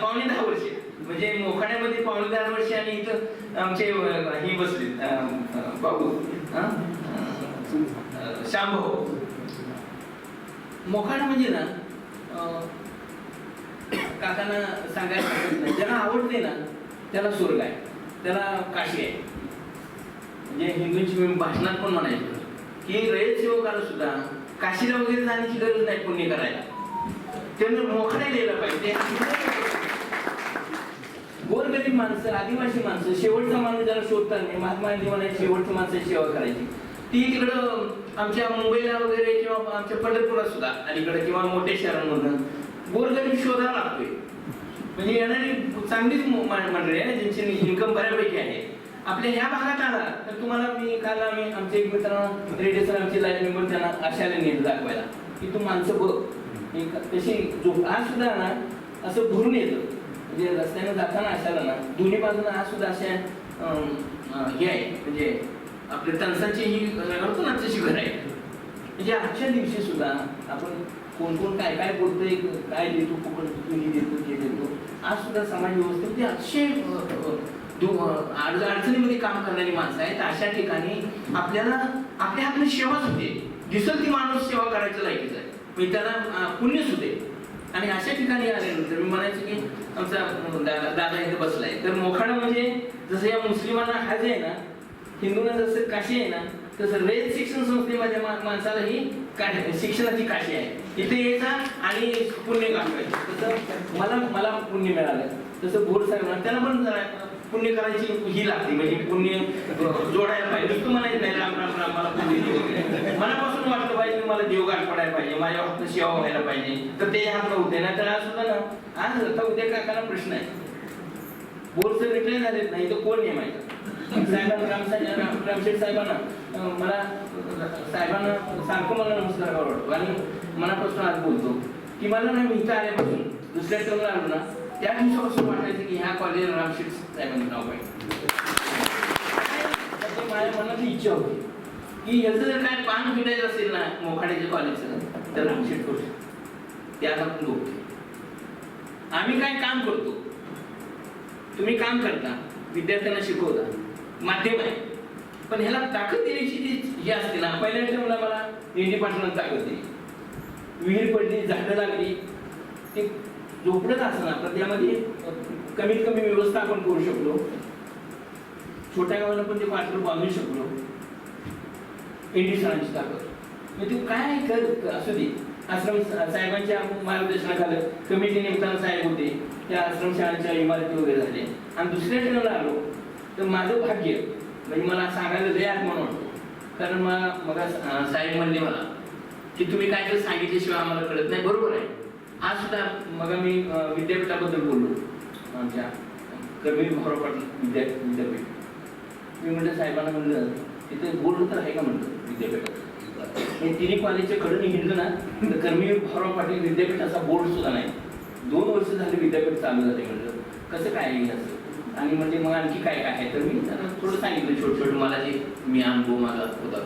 पावणे 10 वर्ष म्हणजे मोखाड्यामध्ये पावणे 10 वर्ष, आणि इथं आमचे ही बसले बाबू शांभाऊ. मोखाडा म्हणजे ना काकांना सांगायला ज्याला आवडते ना त्याला स्वर्ग आहे, त्याला काशी आहे. म्हणजे हिंदूंची मी भाषणात पण म्हणायचो की रयत सेवकाला सुद्धा काशीला वगैरे जाण्याची गरज नाही पुण्य करायला, त्यांनी मोखाड्याला यायला पाहिजे. गोरगरीब माणसं, आदिवासी माणसं, शेवटचा माणूस ज्याला शोधतात नाही, महात्मा गांधी म्हणायचे शेवटच्या माणसाची सेवा करायची. ती तिकडं आमच्या मुंबईला वगैरे किंवा आमच्या पंढरपुरात सुद्धा अलीकडे किंवा मोठ्या शहरांमधून गोरगरीब शोधायला लागतोय. म्हणजे येणारी चांगलीच मंडळी आहे ज्यांची इन्कम बऱ्यापैकी आहे. आपल्या ह्या भागात आला तर तुम्हाला मी काल आम्ही आमचे एक मित्रांना रेडिओ सर आमचे लाईव्ह मेंबर त्यांना आशाला नेलं दाखवायला की तू माणसं बघ तशी झोप. आज सुद्धा ना असं भरून येतं, म्हणजे रस्त्याने जाताना आशाला ना दोन्ही बाजूला आज सुद्धा अशा हे आहे, म्हणजे आपल्या तणसाची ही करतो ना तशी घर आहे. म्हणजे आजच्या दिवशी सुद्धा आपण कोण कोण काय काय बोलतोय, काय देतो फुकट तुम्ही देतो जे देतो. आज सुद्धा समाज व्यवस्थेमध्ये अतिशय अडचणीमध्ये काम करणारी माणसं आहेत. अशा ठिकाणी आपल्याला आपल्या हातून सेवाच होते, दिसल ती माणूस सेवा करायचं लायकीच आहे, म्हणजे त्याला पुण्यच होते. आणि अशा ठिकाणी आल्यानंतर मी म्हणायचं की आमचा दादा इथे बसलाय तर मोखाडा म्हणजे जसं या मुस्लिमांना हज आहे ना, हिंदूंना जसं काशी आहे ना, तसं रयत शिक्षण संस्थेमध्ये माणसाला ही शिक्षणाची काशी आहे. इथे यायचा आणि पुण्य गाठवायचं. तसं मला पुण्य मिळालं, तसं भोर साहेब त्याला पण पुण्य करायची ही लागते, म्हणजे पुण्य जोडायला पाहिजे. नुसतं म्हणायचं नाही राम राम राम मला पुण्य मनापासून वाटलं पाहिजे, मला देवगाठ पडायला पाहिजे, माझ्या हात सेवा व्हायला पाहिजे, तर ते हात होते ना. तर आज सुद्धा ना आज आता उद्या काकाला प्रश्न आहे, बोरचं रिप्लाय झालेत नाही तर कोण नेमायचं. साहेबांना रामशेठ साहेबांना मला साहेबांना सारखं मला नमस्कार वाटतो आणि मनापासून आज बोलतो की मला ना मी इथं आल्यापासून दुसऱ्या टर्मला आलो ना त्या दिवसापासून वाटायचं की ह्या कॉलेजला रामशेठ साहेबांचं नाव पाहिजे. माझ्या मनाची इच्छा होती की याचं जर काय पान फिटायचं असेल ना मोखाड्याच्या कॉलेजचं तर रामशेठ करू त्यात आपण बघतो. आम्ही काय काम करतो, तुम्ही काम करता, विद्यार्थ्यांना शिकवता, माध्यम आहे, पण ह्याला ताकद देण्याची जी हे असते ना. पहिल्या टर्मला मला एनडी पाटलांना ताकद दिली, विहीर पडली, झाडं लागली, ते झोपडत असताना पण त्यामध्ये कमीत कमी व्यवस्था आपण करू शकलो. छोट्या गावाला पण ते क्वार्टर बांधू शकलो. एनडी सरांची ताकद. मग ते काय कर असू दे. आश्रम साहेबांच्या मार्गदर्शनाखाली कमिटी निमताना साहेब होते. त्या आश्रमशाळांच्या इमारती वगैरे झाल्या. आणि दुसऱ्या ठिकाणी आलो तर माझं भाग्य म्हणजे मला सांगायला लय आत्मान वाटतो. कारण मग साहेब म्हणले मला की तुम्ही काय तर सांगितल्याशिवाय आम्हाला कळत नाही. बरोबर आहे. आज सुद्धा मग मी विद्यापीठाबद्दल बोललो. आमच्या कर्मवीर भाऊराव पाटील विद्यापीठ. मी म्हटलं साहेबांना म्हणलं तिथे बोर्ड तर आहे का म्हटलं विद्यापीठात. हे तिन्ही कॉलेजच्या कडून हिंडलं ना तर कर्मवीर भाऊराव पाटील विद्यापीठ असा बोर्ड सुद्धा नाही. 2 वर्ष झाले विद्यापीठ चालू झाले. म्हटलं कसं काय आहे असं. आणि म्हणजे मग आणखी काय काय आहे तर मी त्यांना थोडं सांगितलं छोटं मला जे मी अनुभव माझा होता.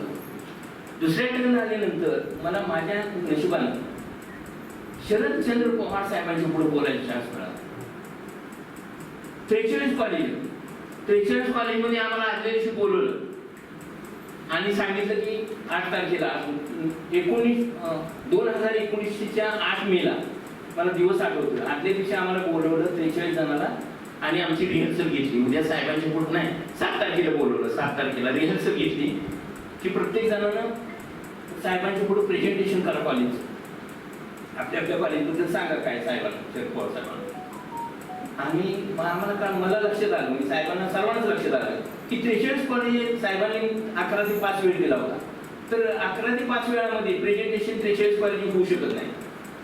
दुसऱ्या ठिकाणी आल्यानंतर मला माझ्या नशिबाने शरदचंद्र पवार साहेबांच्या पुढे बोलायची चान्स मिळाला. 43 कॉलेजमध्ये आम्हाला आदल्या दिवशी बोलवलं आणि सांगितलं की 8 तारखेला 2019च्या 8 मेला मला दिवस आठवतो. आदल्या दिवशी आम्हाला बोलवलं 43 जणांना आणि आमची रिहर्सल घेतली. उद्या साहेबांच्या पुढे नाही 7 तारखेला बोलवलं. 7 तारखेला रिहर्सल घेतली की प्रत्येक जणांना साहेबांच्या पुढे प्रेझेंटेशन करा कॉलेज. आपल्या कॉलेजबद्दल सांगा काय साहेबांना शरद पवार साहेबांना. आणि आम्हाला मला लक्षात आलं म्हणजे साहेबांना सर्वांनाच लक्षात आलं की 43 कॉलेज साहेबांनी 11 ते 5 वेळ दिला होता. तर 11 ते 5 वेळामध्ये प्रेझेंटेशन 43 कॉलेज होऊ शकत नाही.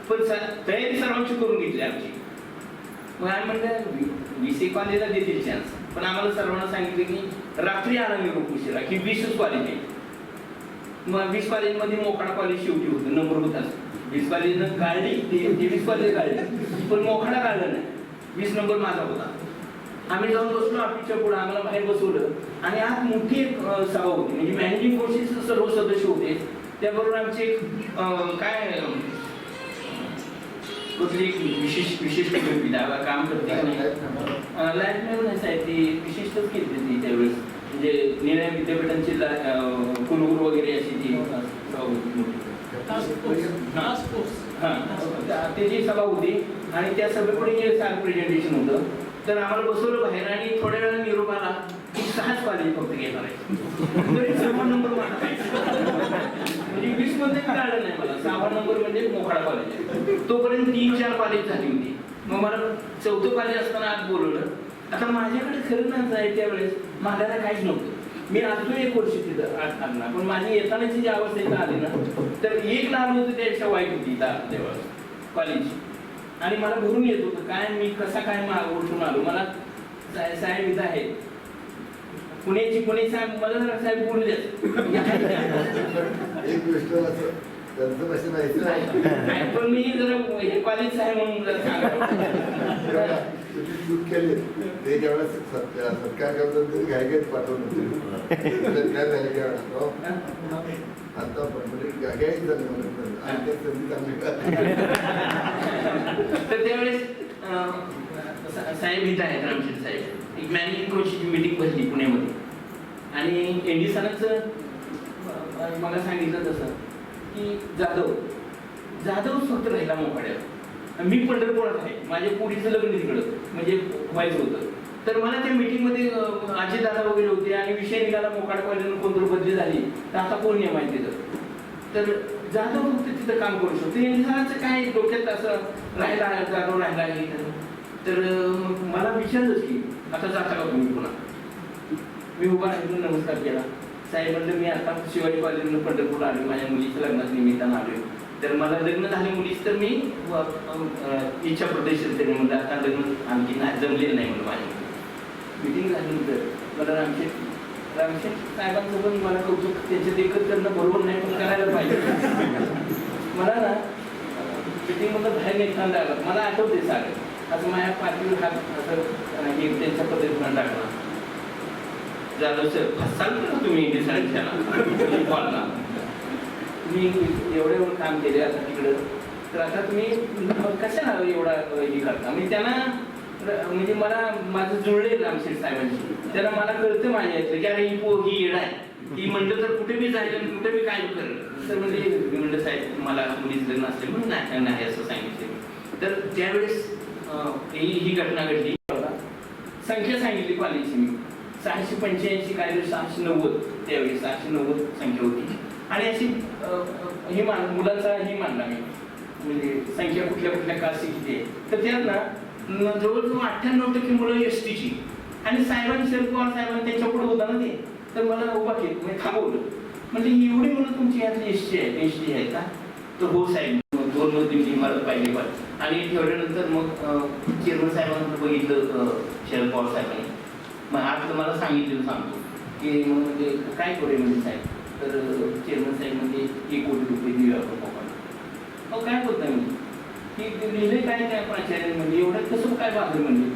पण तयारी सर्वांची करून घेतली आमची. मग आम्ही म्हणलं 20 कॉलेजला देतील चान्स. पण आम्हाला सर्वांना सांगितलं की रात्री आला मी खूप उशिरा की 20 कॉलेज आहे. मग 20 कॉलेजमध्ये मोखाडा कॉलेज शेवटी होतं. नंबर होताच 20 कॉलेजनं काढली. 20 कॉलेज काढली पण मोखाडा काढला नाही. 20 नंबर माझा होता. आम्ही जाऊन बसलो ऑफिसच्या पुढे. आम्हाला बाहेर बसवलं आणि आज मोठी एक सभा होती. म्हणजे मॅनेजिंग बोर्डचे सर्व सदस्य होते. त्याबरोबर आमचे काय कुठली विशिष्ट व्यक्ती काम करते लाईफ नाही साहेब ती विशिष्टच केली ती त्यावेळेस. म्हणजे निर्णय विद्यापीठांची कुलगुरू वगैरे अशी ती त्याची सभा होती. आणि त्या सभेपुढे सारं प्रेझेंटेशन होतं. तर आम्हाला बसवलं बाहेर आणि थोड्या वेळा निरोप आला की 6 कॉलेज फक्त घेणार आहे. 6 नंबर म्हणजे 20 मध्ये काढलं नाही मला. 6 नंबर म्हणजे मोखाडा कॉलेज. तोपर्यंत 3-4 कॉलेज झाली होती. मग मला 4थं कॉलेज असताना आज बोलवलं. आता माझ्याकडे खरं ना आहे त्यावेळेस माझ्याला काहीच नव्हतं. मी आजून 1 वर्ष तिथं आणणार. पण माझी येतानाची जी अवस्था इथं आली ना तर 1 लहान होतं त्यापेक्षा वाईट होती इथं त्यावेळेस कॉलेज. आणि मला भरून येत होतं काय मी कसा काय उठून आलो. मला साहेब इथं आहे पुणे साहेब मला जरा साहेब बोलले पण मी जरा हे कॉलेज आहे म्हणून जरा सांगा. सरकार घाई पाठवलं आता तर त्यावेळेस साहेब इथं आहेत रामशेठ साहेब. एक मॅनेजिंग कोर्सची मीटिंग बसली पुण्यामध्ये आणि एनडी सरांचं मला सांगितलं तसं की जाधव फक्त राहिला मोपाड्यावर. मी पंढरपुरात आहे. माझ्या पुढीचं लग्न तिकडं म्हणजे व्हायचं होतं. तर मला त्या मीटिंगमध्ये आजी दादा वगैरे होते आणि विषय निघाला मोकाड कॉलेजनं कोणतरी बदली झाली तर आता कोण नियम आहे तिथं. तर जाधव फक्त तिथं काम करू शकतो. एनडीसरांचं काय डोक्यात असं राहिला जाधव राहिला आहे. तर मला विचारलंच की आता जाता का तुम्ही पुन्हा. मी उभा राहिलो नमस्कार केला. साहेब म्हणलं मी आता शिवाजी कॉलेजनं पंढरपूरला आलो. माझ्या मुलीच्या लग्नाच्या निमित्तानं आलो. तर मला लग्न झाले मुलीच तर मी इच्छा प्रदेश त्यांनी म्हणलं आता लग्न आणखी नाही जमलेलं नाही म्हणून माझ्या मीटिंग झाल्यानंतर मला रामशेठ साहेबांसोबत मला कौतुक त्यांच्यात एकच करणं बरोबर नाही पण करायला पाहिजे. मला ना मीटिंगमधून बाहेर निघताना आलं. मला आठवते सारं असं माझ्या पाठीवर हात असं हे त्यांच्या पद्धतीनं टाकला. झालं सर फसाल का तुम्ही इंडियन कॉलला तुम्ही एवढं काम केले आता तिकडं तर आता तुम्ही कशाला एवढा हे करता. म्हणजे त्यांना म्हणजे मला माझं जुळले रामशेठ साहेबांशी. त्यांना मला कळतं माझ्या यायचं की अरे ही येड आहे. की म्हणलं तर कुठे बी जायचं आणि कुठे बी काय करत तर म्हणजे म्हणलं साहेब मला मुलीच लग्न असते म्हणून नाही असं सांगितलं. तर त्यावेळेस ही घटना घडली. संख्या सांगितली कॉलेजची मी 685 काय 690 त्यावेळी 690 संख्या होती. आणि अशी हे मुलांचा हे मानला मी म्हणजे संख्या कुठल्या कुठल्या कास्टची किती आहे. तर त्यात ना जवळजवळ 98% मुलं एसटीची. आणि साहेबांनी शरद पवार साहेबांनी त्यांच्या पुढे होता ना ते, तर मला उभा केलं म्हणजे थांबवलं. म्हणजे एवढी मुलं तुमची यातली एसटी आहेत का? तर हो साहेब, 2 मजली इमारत पाहिजे पण. आणि ठेवल्यानंतर मग चेअरमन साहेबांना बघितलं शरद पवार साहेबांनी. मग आज मला सांगतो की मग म्हणजे काय करूया म्हणजे साहेब. तर चेअरमन साहेब म्हणजे 1 कोटी रुपये देऊया आपण कोकणाला. अहो काय बोलता मी की लिहिले काय प्राचार्य म्हणजे एवढं कसं काय बाजू म्हणजे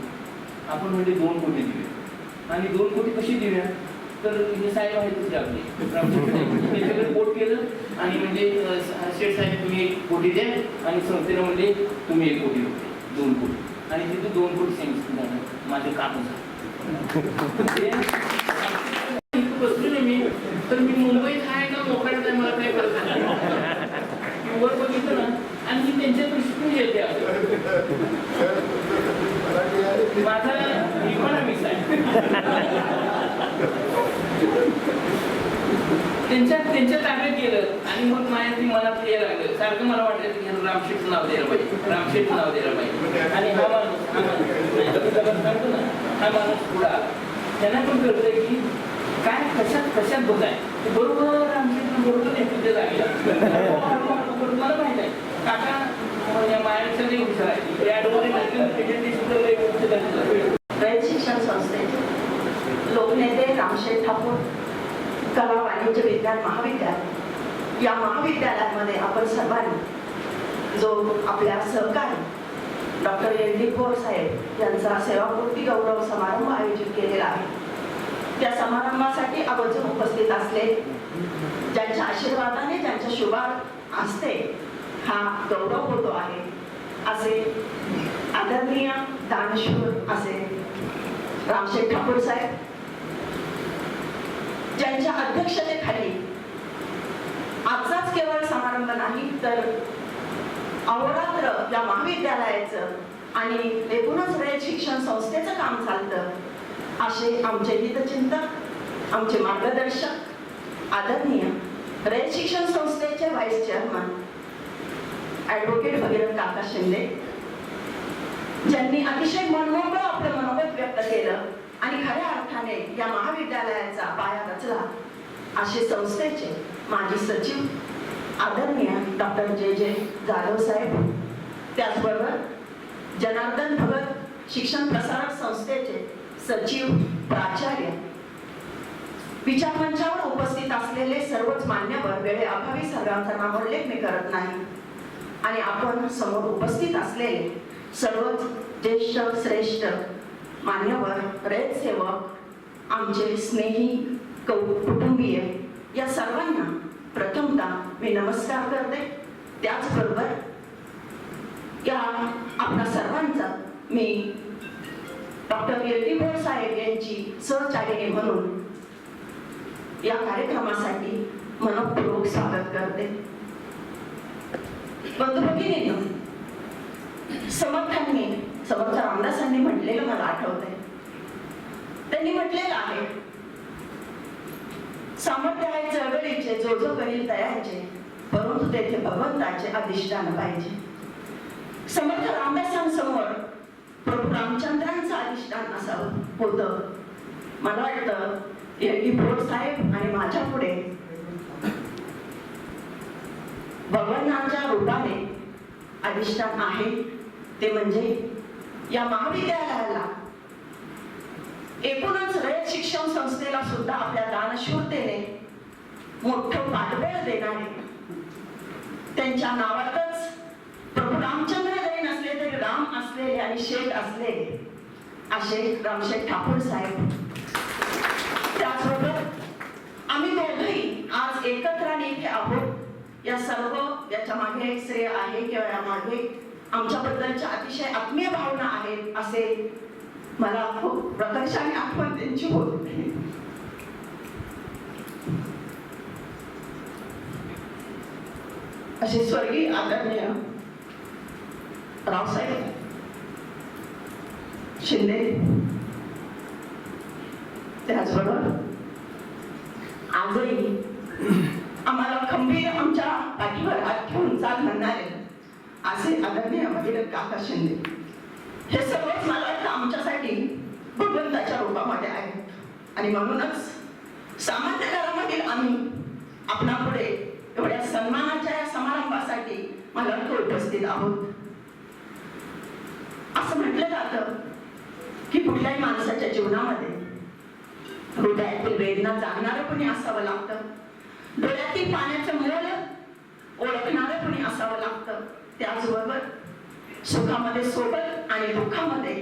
आपण म्हणजे 2 कोटी देऊया. आणि 2 कोटी कशी देऊया. तर हे साहेब आहेत आपले त्यांच्याकडे बोट केलं आणि म्हणजे शेठ साहेब तुम्ही 1 कोटी द्या आणि संस्थेला म्हणजे तुम्ही 1 कोटी रुपये 2 कोटी. आणि तिथे 2 कोटी सँक्शन झालं माझं काम झालं. बसलो नाही मी, तर मी मुंबईत आहे का मोकळ्यात आहे मला काही कळत नाही. वर बघितलं ना आणि मी त्यांच्या दृष्टीतून येते माझा इकॉनॉमिक्स आहे. त्यांच्या ताब्यात गेलं आणि मग माझ्या ती मनात यायला लागलं. सारखं मला वाटलं की रामशेठचं नाव द्यायला पाहिजे, रामशेठचं नाव द्यायला पाहिजे. आणि हा माणूस सांगतो ना, हा माणूस पुढा त्यांना पण कळतंय की काय कशात बघ आहे बरोबर. रामशेठ बरोबर नेतृत्व लागेल. मला माहित आहे काका या मायापेक्षा नाही हुशार आहे. रयत शिक्षण संस्थेचे लोकनेते रामशेठ ठाकूर कला वाणिज्य विज्ञान महाविद्यालय या महाविद्यालयामध्ये आपण सर्वांनी जो आपल्या सहकारी डॉक्टर एल.डी. पवार साहेब यांचा सेवापूर्ती गौरव समारंभ आयोजित केलेला आहे. त्या समारंभासाठी आवर्जून उपस्थित असले ज्यांच्या आशीर्वादाने ज्यांच्या शुभार हस्ते हा गौरव होतो आहे असे आदरणीय दानशूर असे रामशेठ ठाकूर साहेब ज्यांच्या अध्यक्षतेखाली आजचाच केवळ समारंभ नाही तर अहोरात्र या महाविद्यालयाचं आणि एकूणच रयत शिक्षण संस्थेचं काम चालतं असे आमचे हितचिंतक आमचे मार्गदर्शक आदरणीय रयत शिक्षण संस्थेचे व्हाईस चेअरमन ॲडव्होकेट भगीरथ काका शिंदे ज्यांनी अतिशय मनमोकळं आपलं मनोगत व्यक्त केलं आणि खऱ्या अर्थाने या महाविद्यालयाचा पाया रचला असे संस्थेचे माजी सचिव आदरणीय डॉक्टर जे जाधव साहेब, त्याचबरोबर जनार्दन भगत शिक्षण प्रसारक संस्थेचे सचिव प्राचार्य, विचारमंचावर उपस्थित असलेले सर्वच मान्यवर, वेळेअभावी सर्वांचा नामोल्लेख मी करत नाही, आणि आपण समोर उपस्थित असलेले सर्वच ज्येष्ठ श्रेष्ठ मान्यवर, रयत सेवक, आमचे स्नेही कुटुंबीय या सर्वांना प्रथमतः मी नमस्कार करते. त्याचबरोबर या आपल्या सर्वांचा मी डॉक्टर एल.डी. पवार साहेब यांची सहचारिणी म्हणून या कार्यक्रमासाठी मनपूर्वक स्वागत करते. बंधू भगिनींनो, समर्थ रामदासांनी म्हटलेलं मला आठवतंय. त्यांनी म्हटलेलं आहे, सामर्थ्य आहे चळवळीचे, जो जो करील तयाचे, परंतु तेथे भगवंताचे अधिष्ठान पाहिजे. समर्थ रामदासांसमोर प्रभू रामचंद्रांचं अधिष्ठान असावं होतं. मला वाटतं एल.डी. पवार साहेब आणि माझ्या पुढे भगवानाच्या रूपाने अधिष्ठान आहे, ते म्हणजे या महाविद्यालयाला, एकूणच रयत शिक्षण संस्थेला सुद्धा आपल्या दानशूरतेने मोठं पाठबळ देणारे, त्यांच्या नावातच प्रभू रामचंद्र जरी नसले तरी राम असलेले आणि शेठ असलेले असे रामशेठ ठाकूर साहेब. त्याचबरोबर आम्ही दोघेही आज एकत्र आणि इथे आहोत. या सर्व याच्या मागे श्रेय आहे किंवा या मागे आमच्याबद्दलच्या अतिशय आत्मीय भावना आहेत असे मला खूप प्रकर्षाने आठवण त्यांची होते. असे स्वर्गीय आदरणीय रावसाहेब शिंदे, त्याचबरोबर आजही आम्हाला खंबीर आमच्या पाठीवर हात ठेवून चाल म्हणणारे असे आदरणीय भगीरथ काका शिंदे हे सर्वच मला वाटतं आमच्यासाठी भगवंताच्या रूपामध्ये आहेत आणि म्हणूनच सामान्य घरामधील आम्ही आपणापुढे एवढ्या सन्मानाच्या या समारंभासाठी मला वाटतं उपस्थित आहोत. असं म्हटलं जातं की कुठल्याही माणसाच्या जीवनामध्ये हृदयातील वेदना जाणणारं कोणी असावं लागतं, डोळ्यातील पाण्याचं मोल ओळखणारं कोणी असावं लागतं, त्याचबरोबर सुखामध्ये सोबत आणि दुःखामध्ये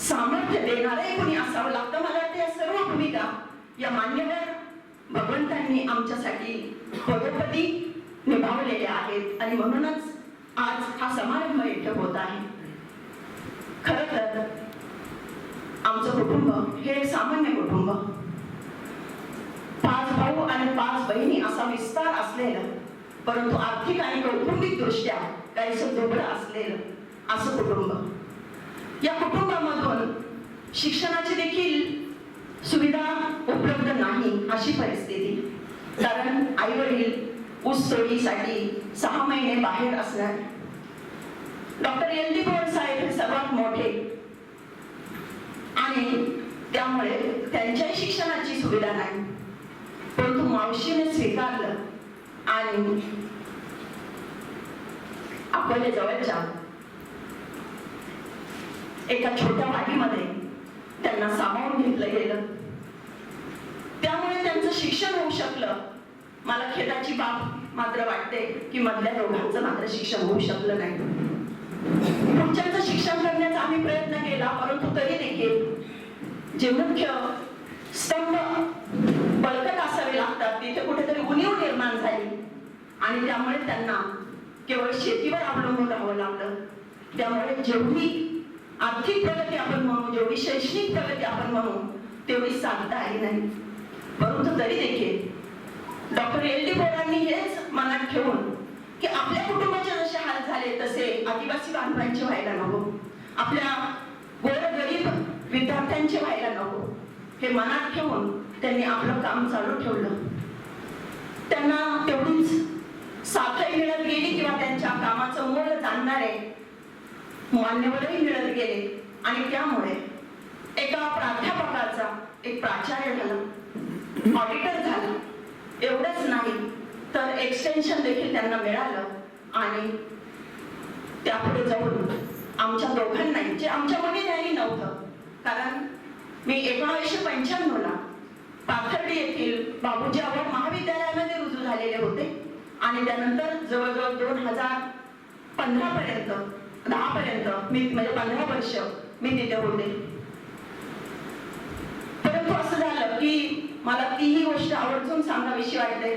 सामर्थ्य देणारंही कोणी असावं लागतं. मला वाटतं या सर्व भूमिका या मान्यवर भगवंतांनी आमच्यासाठी पदोपदी निभावलेल्या आहेत आणि म्हणूनच आज हा समारंभ इथे होत आहे. खरं तर आमचं कुटुंब हे सामान्य कुटुंब, 5 भाऊ आणि 5 बहिणी असा विस्तार असलेलं परंतु आर्थिक आणि कौटुंबिक दृष्ट्या काहीसं दुबळं असलेलं असं कुटुंब. या कुटुंबामधून शिक्षणाची देखील सुविधा उपलब्ध नाही अशी परिस्थिती, कारण आई वडील ऊस तोडीसाठी 6 महिने बाहेर असणार. डॉक्टर एल डी बोर साहेब हे सर्वात मोठे आणि त्यामुळे त्यांच्याही शिक्षणाची सुविधा नाही, परंतु मावशीने स्वीकारलं आणि आपल्या जवळच्या एका छोट्या वाडीमध्ये त्यांना सामावून घेतलं गेलं. त्यामुळे त्यांचं शिक्षण होऊ शकलं. मला खेदाची बाब मात्र वाटते की मधल्या दोघांचं मात्र शिक्षण होऊ शकलं नाही. पुढच्यांचं शिक्षण करण्याचा आम्ही प्रयत्न केला, परंतु तरी देखील जे मुख्य स्तंभ बळकट असावे लागतात तिथे कुठेतरी उणीव निर्माण झाली आणि त्यामुळे त्यांना केवळ शेतीवर अवलंबून राहावं लागलं. त्यामुळे जेवढी आर्थिक प्रगती आपण म्हणू, जेवढी शैक्षणिक प्रगती आपण म्हणू तेवढी साधता आली नाही. परंतु तरी देखील डॉक्टर एल डी बोरांनी हेच मनात ठेवून की आपल्या कुटुंबाचे जसे हाल झाले तसे आदिवासी बांधवांचे व्हायला नको, आपल्या गोरगरीब विद्यार्थ्यांचे व्हायला नको, हे मनात ठेवून त्यांनी आपलं काम चालू ठेवलं. त्यांना तेवढीच साथही मिळत गेली किंवा त्यांच्या कामाचं मोल जाणणारे मान्यवरही मिळत गेले आणि त्यामुळे एका प्राध्यापकाचा एक प्राचार्य झाला, ऑडिटर झाला. एवढंच नाही तर एक्सटेन्शन देखील त्यांना मिळालं आणि त्यापुढे जाऊन आमच्या दोघांनाही, जे आमच्या मनीदारी नव्हतं, कारण मी 1995 ला पाथर्डी येथील बाबूजी आव्हाड महाविद्यालयामध्ये रुजू झालेले होते आणि त्यानंतर जवळजवळ 2015 पर्यंत 10 पर्यंत मी म्हणजे 15 वर्ष मी तिथे होते. परंतु असं झालं की मला तीही गोष्ट आवर्जून सांगावीशी वाटते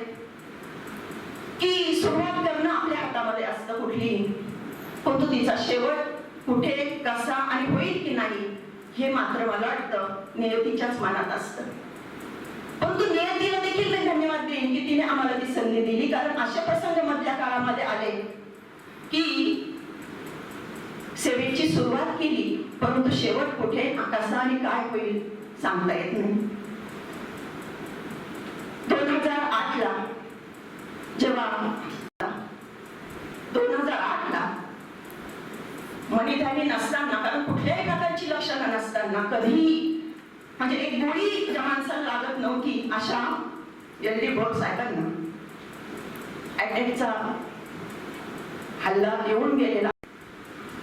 की सुरुवात करणं आपल्या हातामध्ये असतं कुठलीही, परंतु तिचा शेवट कुठे कसा आणि होईल की नाही हे मात्र मला वाटतं नियतीच्याच मनात असतं. परंतु नियतीला देखील मी धन्यवाद देईन की तिने आम्हाला ती संधी दिली, कारण अशा प्रसंग मधल्या काळामध्ये आले की सेवेची सुरुवात केली परंतु शेवट कुठे कसा आणि काय होईल सांगता येत नाही. 2008 ला जेव्हा 2008 ला मनीधारी नसताना, कारण कुठल्याही प्रकारची लक्षणं नसताना, कधीही म्हणजे एक गोळी ज्या माणसाला लागत नव्हती अशा एल डी बोर साहेबांना अटॅकचा हल्ला येऊन गेलेला.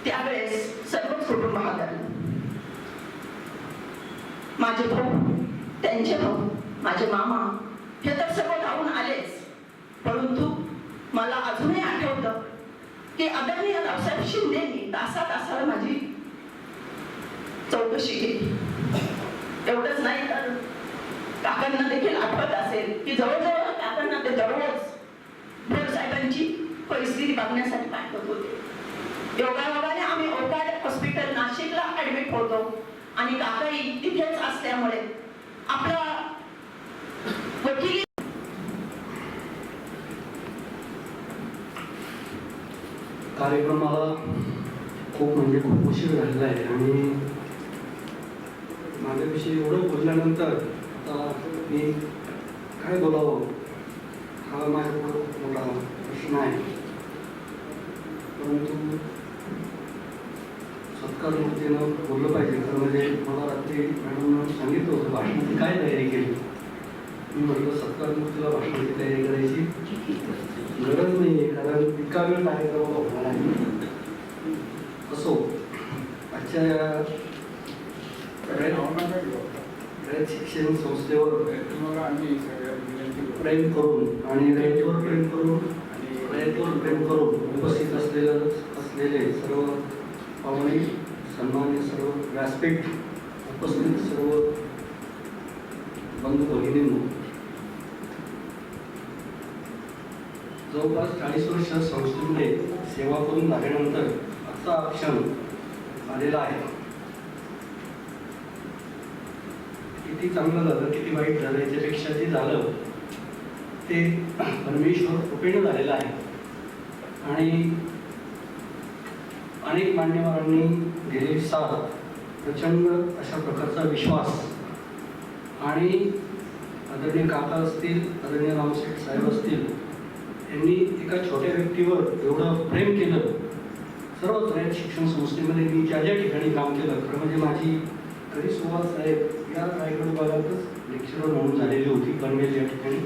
त्यावेळेस सर्वच कुटुंब हादरलं. माझे भाऊ, त्यांचे भाऊ, माझे मामा हे तर सर्व धावून आलेच, परंतु मला अजूनही आठवतं की आदरणीय रावसाहेब शिंदेंनी तासाला माझी चौकशी केली. एवढंच नाही तर काकांना देखील आठवत असेल की जवळजवळ काकांना ते दररोज भोर साहेबांची परिस्थिती बघण्यासाठी पाठवत होते. योगायोगाने आम्ही ओकाड हॉस्पिटल नाशिकला ऍडमिट होतो आणि काकाही तिथेच असल्यामुळे आपला वकील कार्यक्रमाला खूप उशीर झालेला आहे आणि माझ्याविषयी एवढं बोलणं ऐकल्यानंतर आता मी काय बोलावं हा माझ्यापुढं खूप मोठा प्रश्न आहे. परंतु सत्कार मूर्तीनं बोललं पाहिजे. तर म्हणजे मला रात्री मॅडमनं सांगितलं होतं भाषणाची काय तयारी केली. मी म्हटलं सत्कार मूर्तीला भाषणाची तयारी करायची गरज नाही आहे, कारण इतका वेळ कार्यक्रमाला होणार आहे. असो, आजच्या रयत शिक्षण संस्थेवर प्रेम करून आणि रयतेवर प्रेम करून रयतेवर प्रेम करून उपस्थित असलेले सर्व पाहुणे, सन्मान्य सर्व व्यासपीठ, उपस्थित सर्व बंधू भगिनींनो, जवळपास 40 वर्ष संस्थेमध्ये सेवा करून झाल्यानंतर आजचा क्षण आलेला आहे. किती चांगलं झालं, किती वाईट झालं, याच्यापेक्षा जे झालं ते परमेश्वर कृपेने झालेलं आहे. आणि अनेक मान्यवरांनी दिलेली साथ, प्रचंड अशा प्रकारचा विश्वास आणि आदरणीय काका असतील, आदरणीय रामशेठ साहेब असतील, यांनी एका छोट्या व्यक्तीवर एवढं प्रेम केलं. सर्वच रयत शिक्षण संस्थेमध्ये मी ज्या ज्या ठिकाणी काम केलं, खरं म्हणजे माझी कधी सुहास साहेब या रायगड विभागातच लेक्चरर म्हणून झालेली होती पनवेल या ठिकाणी.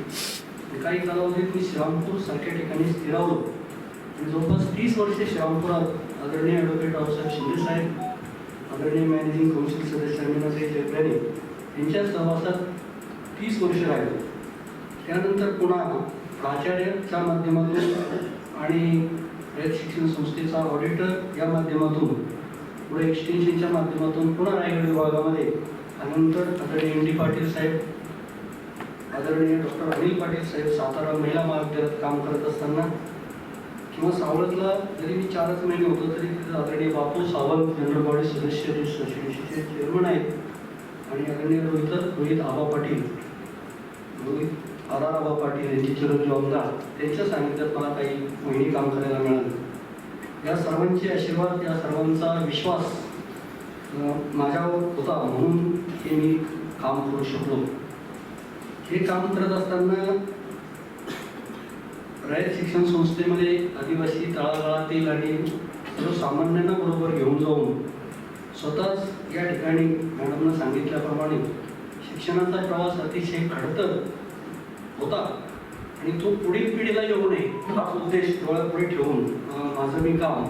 काही कालावधीत मी श्रीरामपूर सारख्या ठिकाणी स्थिरावलो आणि जवळपास 30 वर्षे श्रीरामपुरात आदरणीय ॲडव्होकेट रावसाहेब शिंदे साहेब, आदरणीय मॅनेजिंग काउन्सिल सदस्य अमीनाताई जगदाळे यांच्या सहवासात 30 वर्ष राहिलो. त्यानंतर पुन्हा प्राचार्याच्या माध्यमातून आणि रयत शिक्षण संस्थेचा ऑडिटर या माध्यमातून, पुढे एक्सटेन्शनच्या माध्यमातून पुन्हा रायगड विभागामध्ये त्यानंतर आदरणीय एम डी पाटील साहेब, आदरणीय डॉक्टर अनिल पाटील साहेब सातारा महिला महाविद्यालयात काम करत असताना, किंवा सावळतला जरी मी 4च महिने होतो तरी तिथे आदरणीय बापू सावंत जनरल बॉडी सदस्य सोसायटीचे चेअरमन आहेत आणि आदरणीय रोहित आबा पाटील, रोहित आर.आर. आबा पाटील यांचे चिरंजीव आमदार, त्यांच्या सानिध्यात मला काही महिने काम करायला मिळालं. या सर्वांचे आशीर्वाद, या सर्वांचा विश्वास माझ्यावर होता, म्हणून हे मी काम करू शकलो. हे काम करत असताना रयत शिक्षण संस्थेमध्ये आदिवासी तळागाळातील आणि सर्वसामान्यांना बरोबर घेऊन जाऊन स्वतःच या ठिकाणी मॅडमनं सांगितल्याप्रमाणे शिक्षणाचा प्रवास अतिशय खडतर होता आणि तो पुढील पिढीला येऊ नये हा उद्देश डोळ्यापुढे ठेवून माझं मी काम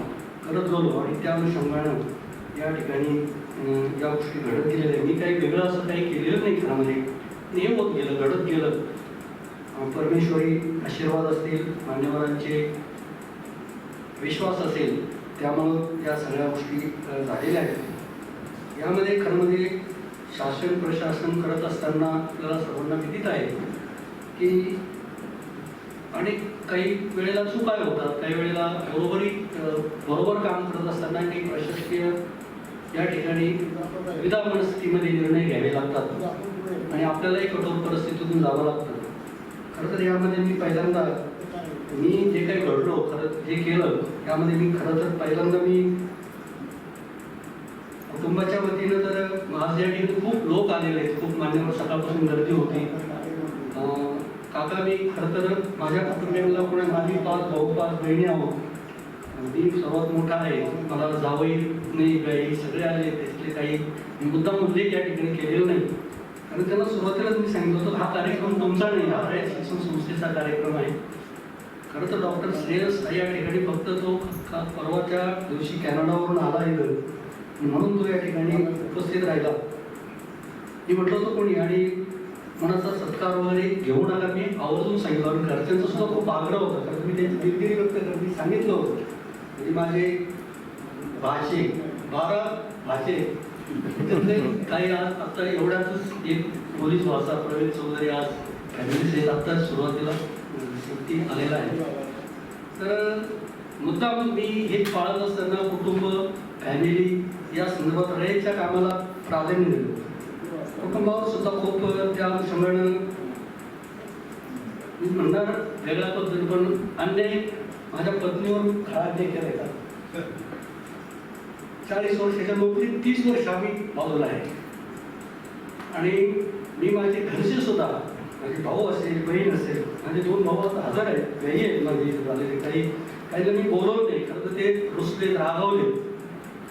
करत गेलो आणि त्या अनुषंगानं या ठिकाणी या गोष्टी घडत गेलेल्या आहे. मी काही वेगळं असं काही केलेलं नाही, खरं नेम होत गेलं, घडत गेलं. परमेश्वरी आशीर्वाद असतील, मान्यवरांचे विश्वास असेल, त्यामुळं या सगळ्या गोष्टी झालेल्या आहेत. यामध्ये खरं म्हणजे शासन प्रशासन करत असताना आपल्याला सर्वांना विदित आहे की अनेक काही वेळेला चुका होतात, काही वेळेला बरोबर काम करत असताना काही प्रशासकीय या ठिकाणी विधा मनस्थितीमध्ये निर्णय घ्यावे लागतात आणि आपल्यालाही कठोर परिस्थितीतून जावं लागतं. खरं तर यामध्ये मी पहिल्यांदा मी जे काही घडलो, खरं जे केलं यामध्ये मी खरं तर पहिल्यांदा मी कुटुंबाच्या वतीनं तर आज या ठिकाणी खूप लोक आलेले आहेत, खूप मान्यवर सकाळपासून गर्दी होती. काका मी खरं तर माझ्या कुटुंबियांना पुढे माझी 5 भाऊ 5 बहिणी आहोत. मी सर्वात मोठा आहे, मला जावई नाही, गाई सगळे आले, त्यातले काही मुद्दाम उल्लेख या ठिकाणी केलेला नाही. कारण त्यांना सुरुवातीलाच मी सांगितलं होतं हा कार्यक्रम तुमचा नाही, हा रयत शिक्षण संस्थेचा कार्यक्रम आहे. खरं तर डॉक्टर श्रेयस या ठिकाणी फक्त तो परवाच्या दिवशी कॅनडावरून आला आहे म्हणून तो या ठिकाणी उपस्थित राहिला. मी म्हटलं होतं कोणी आणि मनाचा सत्कार वगैरे घेऊ नका, मी आवर्जून सांगितलं आणि घरच्यांचा सुद्धा खूप आग्रह होता. कारण मी त्यांची दिलगिरी व्यक्त करत मी सांगितलं होतं. म्हणजे माझे भाचे 12 भाचे त्यातले काही आज आता एवढ्यातच एक पोलीस भाषा प्रवीण चौधरी आज फॅमिली सेल आता सुरुवातीला शेवटी आलेला आहे. तर मुद्दाम मी हे पाळत असताना कुटुंब फॅमिली या संदर्भात रयतच्या कामाला प्राधान्य दिलं. कुटुंबावर सुद्धा खूप त्या अनुषंगानं मी म्हणणार वेगळ्या पद्धती पण अन्याय माझ्या पत्नीवर खरा अन्याय केलाय का. 40 वर्षाच्या नोकरीत 30 वर्ष आम्ही बाजूला आहे आणि मी माझे घरचे सुद्धा, माझे भाऊ असेल, बहीण असेल, माझे 2 भाऊ आता हजर आहेत, घरी आहेत माझे झालेले. काही मी बोलवत नाही, खरं तर ते रुसले, रागावले.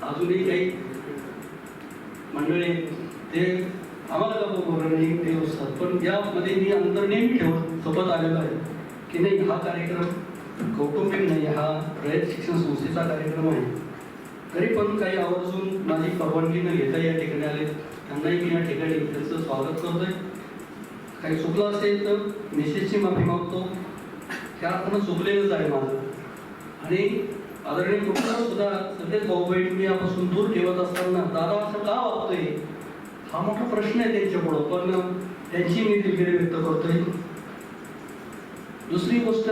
अजूनही काही मंडळी ते आम्हाला का बोलवलं नाही ते रुसतात, पण यामध्ये मी अंतर नेहमी ठेवत सोबत आलेलो आहे की नाही, हा कार्यक्रम कौटुंबिक नाही, हा रयत शिक्षण संस्थेचा कार्यक्रम आहे. तरी पण काही आवर्जून माझी परवानगी न घेता या ठिकाणी आले, त्यांनाही मी या ठिकाणी त्यांचं स्वागत करतोय. काही चुकलं असेल तर मेसेजची माफी मागतो, त्या अर्थानं चुकलेलंच आहे माझं. आणि आदरणीय कुटुंब सुद्धा सगळेच भाऊ बहीण मी यापासून दूर ठेवत असताना दादा असं का वागतोय हा मोठा प्रश्न आहे त्यांच्यापुढं, पण त्यांची मी दिलगिरी व्यक्त करतोय. दुसरी गोष्ट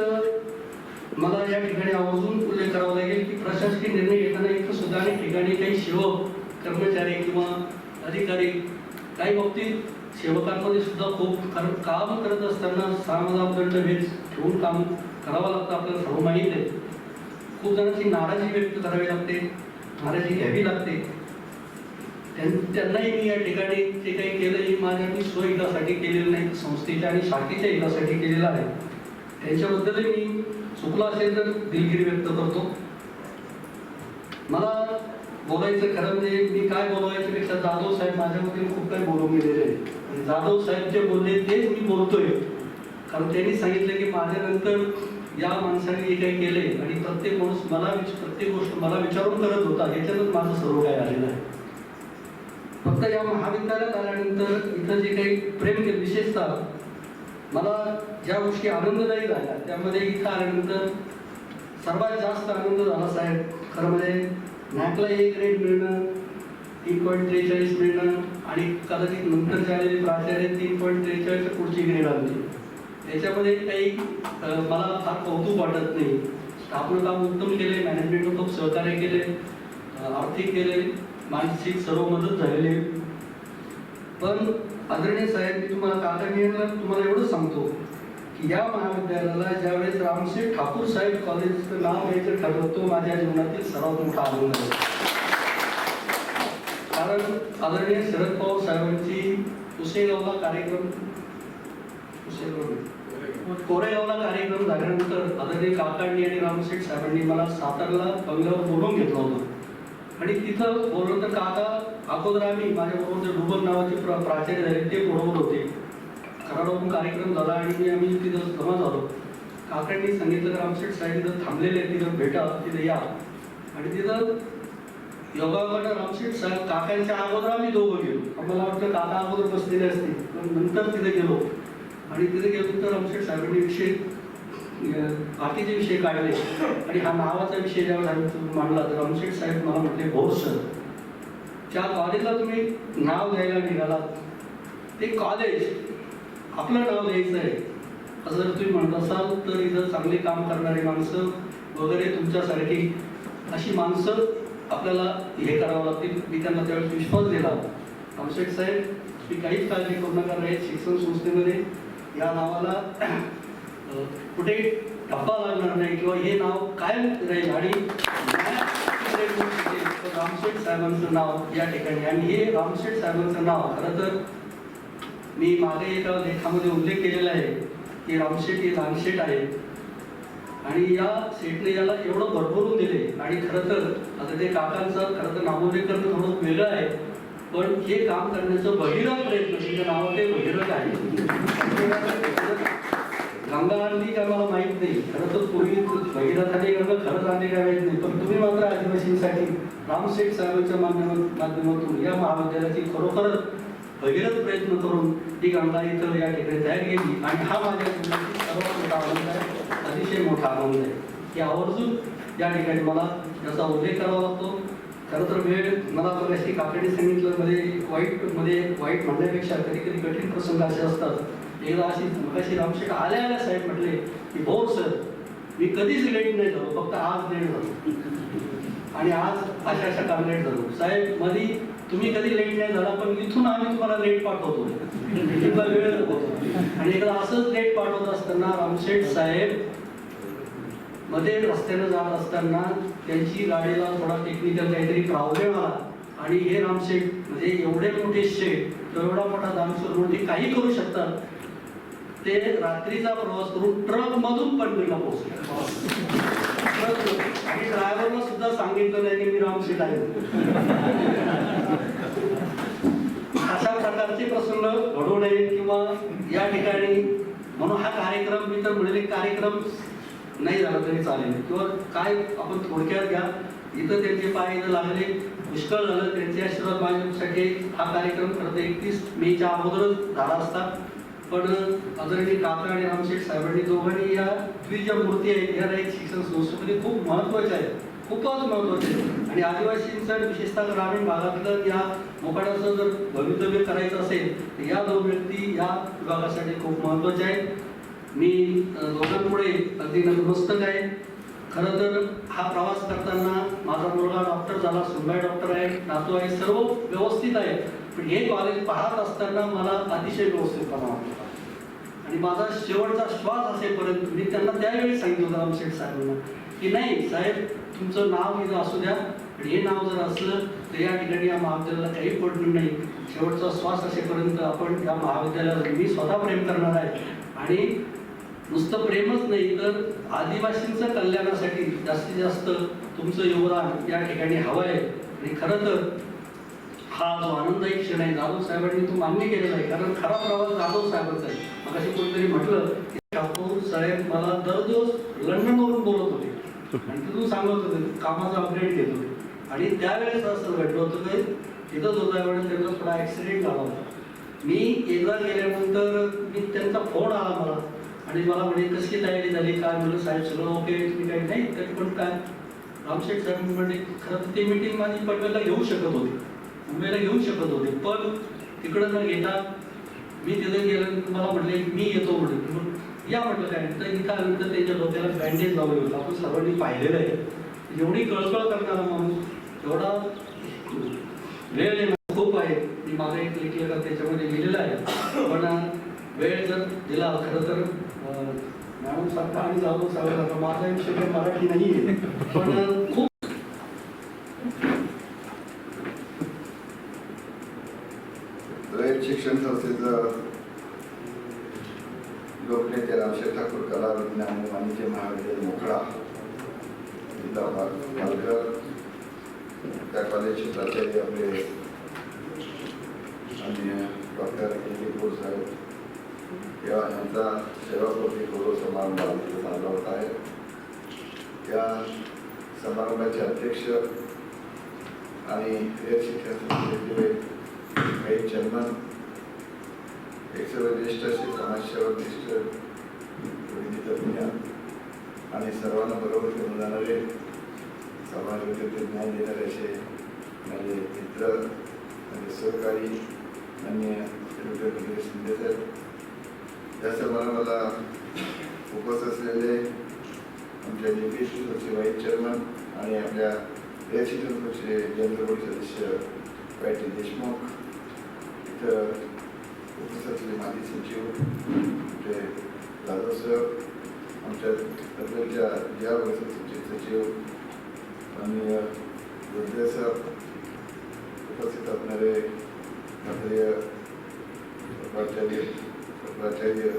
मला या ठिकाणी आवर्जून उल्लेख करावा लागेल की प्रशासकीय निर्णय घेताना इथं सुद्धा अनेक ठिकाणी काही सेवक, कर्मचारी किंवा अधिकारी काही बाबतीत सेवकांमध्ये सुद्धा खूप काम करत असताना सामदापदंड भेद ठेवून काम करावं लागतं, आपल्याला सर्व माहीत आहे. खूप जणांची नाराजी व्यक्त करावी लागते, नाराजी घ्यावी लागते. त्यांनाही मी या ठिकाणी जे काही केलं हे माझ्या मी स्वहितासाठी केलेलं नाही, संस्थेच्या आणि शाखेच्या हितासाठी केलेलं आहे. त्यांच्याबद्दलही मी चुकलं असेल तर दिलगिरी व्यक्त करतो. मला बोलायचं खरं म्हणजे मी काय बोलवायच्या पेक्षा जाधव साहेब माझ्यामध्ये खूप काही बोलून गेलेले आहे. आणि जाधव साहेब जे बोलले तेच मी बोलतोय, कारण त्यांनी सांगितलं की माझ्यानंतर या माणसाने जे काही केले आणि प्रत्येक गोष्ट मला विचारून करत होता, याच्यातच माझं सर्व काही आलेलं आहे. फक्त या महाविद्यालयात आल्यानंतर इथं जे काही प्रेम केलं, विशेषतः मला ज्या गोष्टी आनंददायी झाल्या त्यामध्ये इथं आल्यानंतर सर्वात जास्त आनंद झाला साहेब खरं म्हणजे नॅकला A ग्रेड मिळणं, 3.43 मिळणं आणि कदाचित नंतर आलेले प्राचार्य 3.43 पुढची ग्रेड आली. याच्यामध्ये काही मला फार कौतुक वाटत नाही. स्टाफनं काम उत्तम केले, मॅनेजमेंटनं खूप सहकार्य केले, आर्थिक केले, मानसिक सर्व मदत झालेली. पण आदरणीय साहेब मी तुम्हाला काकांना तुम्हाला एवढं सांगतो की या महाविद्यालयाला ज्यावेळेस रामशेठ ठाकूर साहेब कॉलेजचं नाव घ्यायचं ठरलं, तो माझ्या जीवनातील सर्वात मोठा आनंद आहे. कारण आदरणीय शरद पवार साहेबांची कोरेगावला कार्यक्रम झाल्यानंतर आदरणीय काकांनी आणि रामशेठ साहेबांनी मला सातारला बंगल्यावर बोलवून घेतलं होतं. आणि तिथं बोलवलं तर काका अगोदर आम्ही माझ्याबरोबर जे रुबल नावाचे प्राचार्य झाले ते बरोबर होते. कराडावरून कार्यक्रम झाला आणि आम्ही तिथं जमा झालो. काकांनी सांगितलं की रामशेठ साहेब तिथं थांबलेले, तिथं भेटा, तिथं या. आणि तिथं योगाकडनं रामशेठ साहेब काकांच्या अगोदर आम्ही दोघं गेलो. आम्हाला वाटतं काका अगोदर बसलेले असतील, पण नंतर तिथे गेलो. आणि तिथे गेलो तर रामशेठ साहेबांनी विषय बाकीचे विषय काढले आणि हा नावाचा विषय ज्यावेळेस आम्ही मांडला तर रामशेठ साहेब मला म्हटले, भाऊ सर ज्या कॉलेजला तुम्ही नाव द्यायला निघालात ते कॉलेज आपलं नाव द्यायचं आहे असं जर तुम्ही म्हणत असाल तर इथं चांगले काम करणारी माणसं वगैरे तुमच्यासारखी अशी माणसं आपल्याला हे करावं लागतील. मी त्यांना त्यावेळेस विश्वास दिला. रामशेठ साहेब तुम्ही काहीच काळजी करू नका, रयत शिक्षण संस्थेमध्ये या नावाला कुठे टप्पा लागणार नाही किंवा हे नाव कायम राहील. आणि रामशेठ साहेबांचं नाव या ठिकाणी, आणि हे रामशेठ साहेबांचं नाव खरं तर मी मागे एका लेखामध्ये उल्लेख केलेला आहे की रामशेठ हे लहानशेठ आहे आणि या शेठने याला एवढं भरभरून दिले. आणि खरं तर आता ते काकांचं खरं तर नामोल्लेख करणं थोडं वेगळं आहे, पण हे काम करण्याचं भगीरथ प्रयत्न, तिचं नाव ते भगीरथ आहे. गंगा आणली का मला माहित नाही, खरं तर पूर्वी भगीरथाने गंगा खरंच आणली काय माहित नाही, पण तुम्ही मात्र आदिवासींसाठी रामशेठ साहेबांच्या माध्यमातून या महाविद्यालयाची खरोखरच भगीरथ प्रयत्न करून ही गंगा इथं या ठिकाणी तयार केली. आणि हा माझ्या जीवनातील सर्वात मोठा आनंद आहे, अतिशय मोठा आनंद आहे की आवर्जून या ठिकाणी मला याचा उल्लेख करावा लागतो. खरं तर वेळ मला बघायची काकडे सांगितलं मध्ये वाईट म्हणण्यापेक्षा कधी कधी कठीण प्रसंग असे असतात. एकदा अशी रामशेठ आल्या साहेब म्हटले की भाऊ सर मी कधीच लेट नाही झालो, फक्त आज लेट झालो आणि आज अशा काम लेट झालो. साहेब मध्ये तुम्ही कधी लेट नाही झाला, पण इथून आम्ही तुम्हाला लेट पाठवतो, वेळ होतो. आणि एकदा असंच लेट पाठवत असताना रामशेठ साहेब मध्ये रस्त्यानं जात असताना त्यांची गाडीला थोडा टेक्निकल काहीतरी प्रॉब्लेम आला आणि हे रामशेठ म्हणजे एवढे मोठे शेठ एवढा मोठा दामेश्वरमध्ये काही करू शकतात. ते रात्रीचा प्रवास करून ट्रक मधून पनवेलला पोहोचले. आणि ड्रायव्हरला सुद्धा सांगितलं नाही की मी रामशेठ आहे. अशा प्रकारचे प्रसंग घडू नये किंवा या ठिकाणी म्हणून हा कार्यक्रम मी तर म्हणेल एक कार्यक्रम नाही झाला तरी चालेल किंवा काय आपण थोडक्यात घ्या. इथं त्यांचे पाय इथं लागले पुष्कळ झालं. त्यांचे आशीर्वाद माझ्यासाठी हा कार्यक्रम करते 31 मेच्या अगोदरच झाला असता. पण आदरणीय काका आणि रामशेठ साहेबांनी दोघांनी या द्विज मूर्ती आहेत या एक शिक्षण संस्थेमध्ये खूप महत्त्वाच्या आहेत, खूपच महत्त्वाचे आहे. आणि आदिवासींचं विशेषतः ग्रामीण भागातलं या मोकाड्याचं जर भवितव्य करायचं असेल तर या दोन व्यक्ती या विभागासाठी खूप महत्त्वाच्या आहेत. मी दोघांपुढे अगदी नतमस्तक आहे. खरं तर हा प्रवास करताना माझा मुलगा डॉक्टर झाला, सुनबाई डॉक्टर आहे, नातू आहे, सर्व व्यवस्थित आहे. पण हे कॉलेज पाहत असताना मला अतिशय व्यवस्थितपणा वाटला. आणि माझा शेवटचा श्वास असेपर्यंत मी त्यांना त्यावेळी सांगितलं होतं रामशेठ साहेबांना की नाही साहेब तुमचं नाव इथं असू द्या, आणि हे नाव जर असलं तर या ठिकाणी या महाविद्यालयाला काही पडलं नाही. शेवटचा श्वास असेपर्यंत आपण या महाविद्यालयावर मी स्वतः प्रेम करणार आहे. आणि नुसतं प्रेमच नाही तर आदिवासींच्या कल्याणासाठी जास्तीत जास्त तुमचं योगदान या ठिकाणी हवं आहे. आणि खरं तर हा जो आनंददायी क्षण आहे जाधव साहेबांनी तो मान्य केलेला आहे. कारण खरा प्रवास जाधव साहेबांचा आहे. मग अशी कोणीतरी म्हटलं की ठाकूर साहेब मला दररोज लंडनवरून बोलत होते आणि तिथून सांगत होते कामाचा अपडेट घेत होते. आणि त्यावेळेस असं घडलं होतं की तिथंच होता वेळेस त्यांचा थोडा ॲक्सिडेंट झाला होता. मी एकदा गेल्यानंतर मी त्यांचा फोन आला मला आणि मला म्हणे कशी तयारी झाली काय म्हणलं साहेब सगळं ओके तुम्ही काही नाही तरी पण काय रामशेठ साहेब म्हणजे खरं तर ती मीटिंग माझी पनवेलला घेऊ शकत होती, मुंबईला घेऊ शकत होते. पण तिकडं न घेता मी तिथे गेल्यानंतर मला म्हटले मी येतो म्हणून या म्हटलं काय तर मी काय नंतर त्यांच्या डोक्याला बँडेज लावले होतं. आपण सर्वांनी पाहिलेलं आहे. एवढी कळकळ करणारा माणूस एवढा वेळ येणार खूप आहे. मी माझा एक लेखलेखा त्याच्यामध्ये लिहिलेला आहे. पण वेळ जर दिला खरं तर मॅडम सारखा आणि जाधव साहेब माझा विषय काही मराठी नाही आहे. पण खूप शिक्षण संस्थेचं लोकनेते रामशेठ ठाकूर कला विज्ञान आणि वाणिज्य महाविद्यालय मोकळा पालघर त्या कॉलेजचे प्राचार्य आपले आणि डॉक्टर के बोर साहेब यांचा सेवापूर्ती गौरव समारंभ झाला होता आहे. या समारंभाचे अध्यक्ष आणि शिक्षण संस्थेचे काही चेअरमन एक सर्व ज्येष्ठ असे समाजसेवा ज्येष्ठ तज्ञ आणि सर्वांना बरोबर घेऊन जाणारे समाजामध्ये ज्ञान देणारे असे माझे मित्र आणि सहकारी माननीय डॉक्टर शिंदे साहेब, या समारंभाला उपस्थित असलेले आमच्या जीपीएससीचे व्हाईस चेअरमन आणि आपल्या शिक्षण जनरल बोर्ड सदस्य पायटी देशमुख, इथं उपस्थित असलेले माजी सचिव आमचे जाधव सर, आमच्या पनवेलच्या जिल्हा परिषदेचे सचिव माननीय जोडे सर, उपस्थित असणारे माननीय प्राचार्य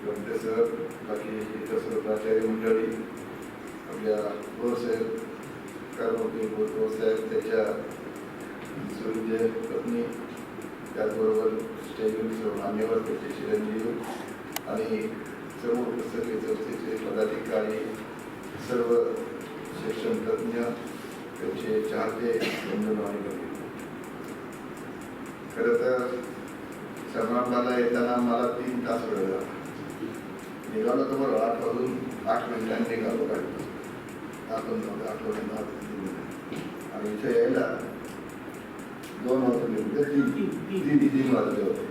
जोडे सर, बाकी इतर सर्व प्राचार्य मंडळी, आपल्या बोर साहेब कारमोठी बोर साहेब, त्याच्या सूर्य पत्नी, त्याचबरोबर स्टेजवर सर्व मान्यवर त्याचे चिरंजीव आणि सर्व पुस्तके संस्थेचे पदाधिकारी, सर्व शिक्षण तज्ञ, त्याचे चाहते बंधू आणि खरं तर समारंभाला येताना मला 3 तास वेळ झाला. निघालो तर बरोबर 8 वाजून 8 मिनिटांनी निघालो गाडी. आपण 8 वाजून 10 आणि इथे यायला 2 वाजले होते, 3 वाजले होते.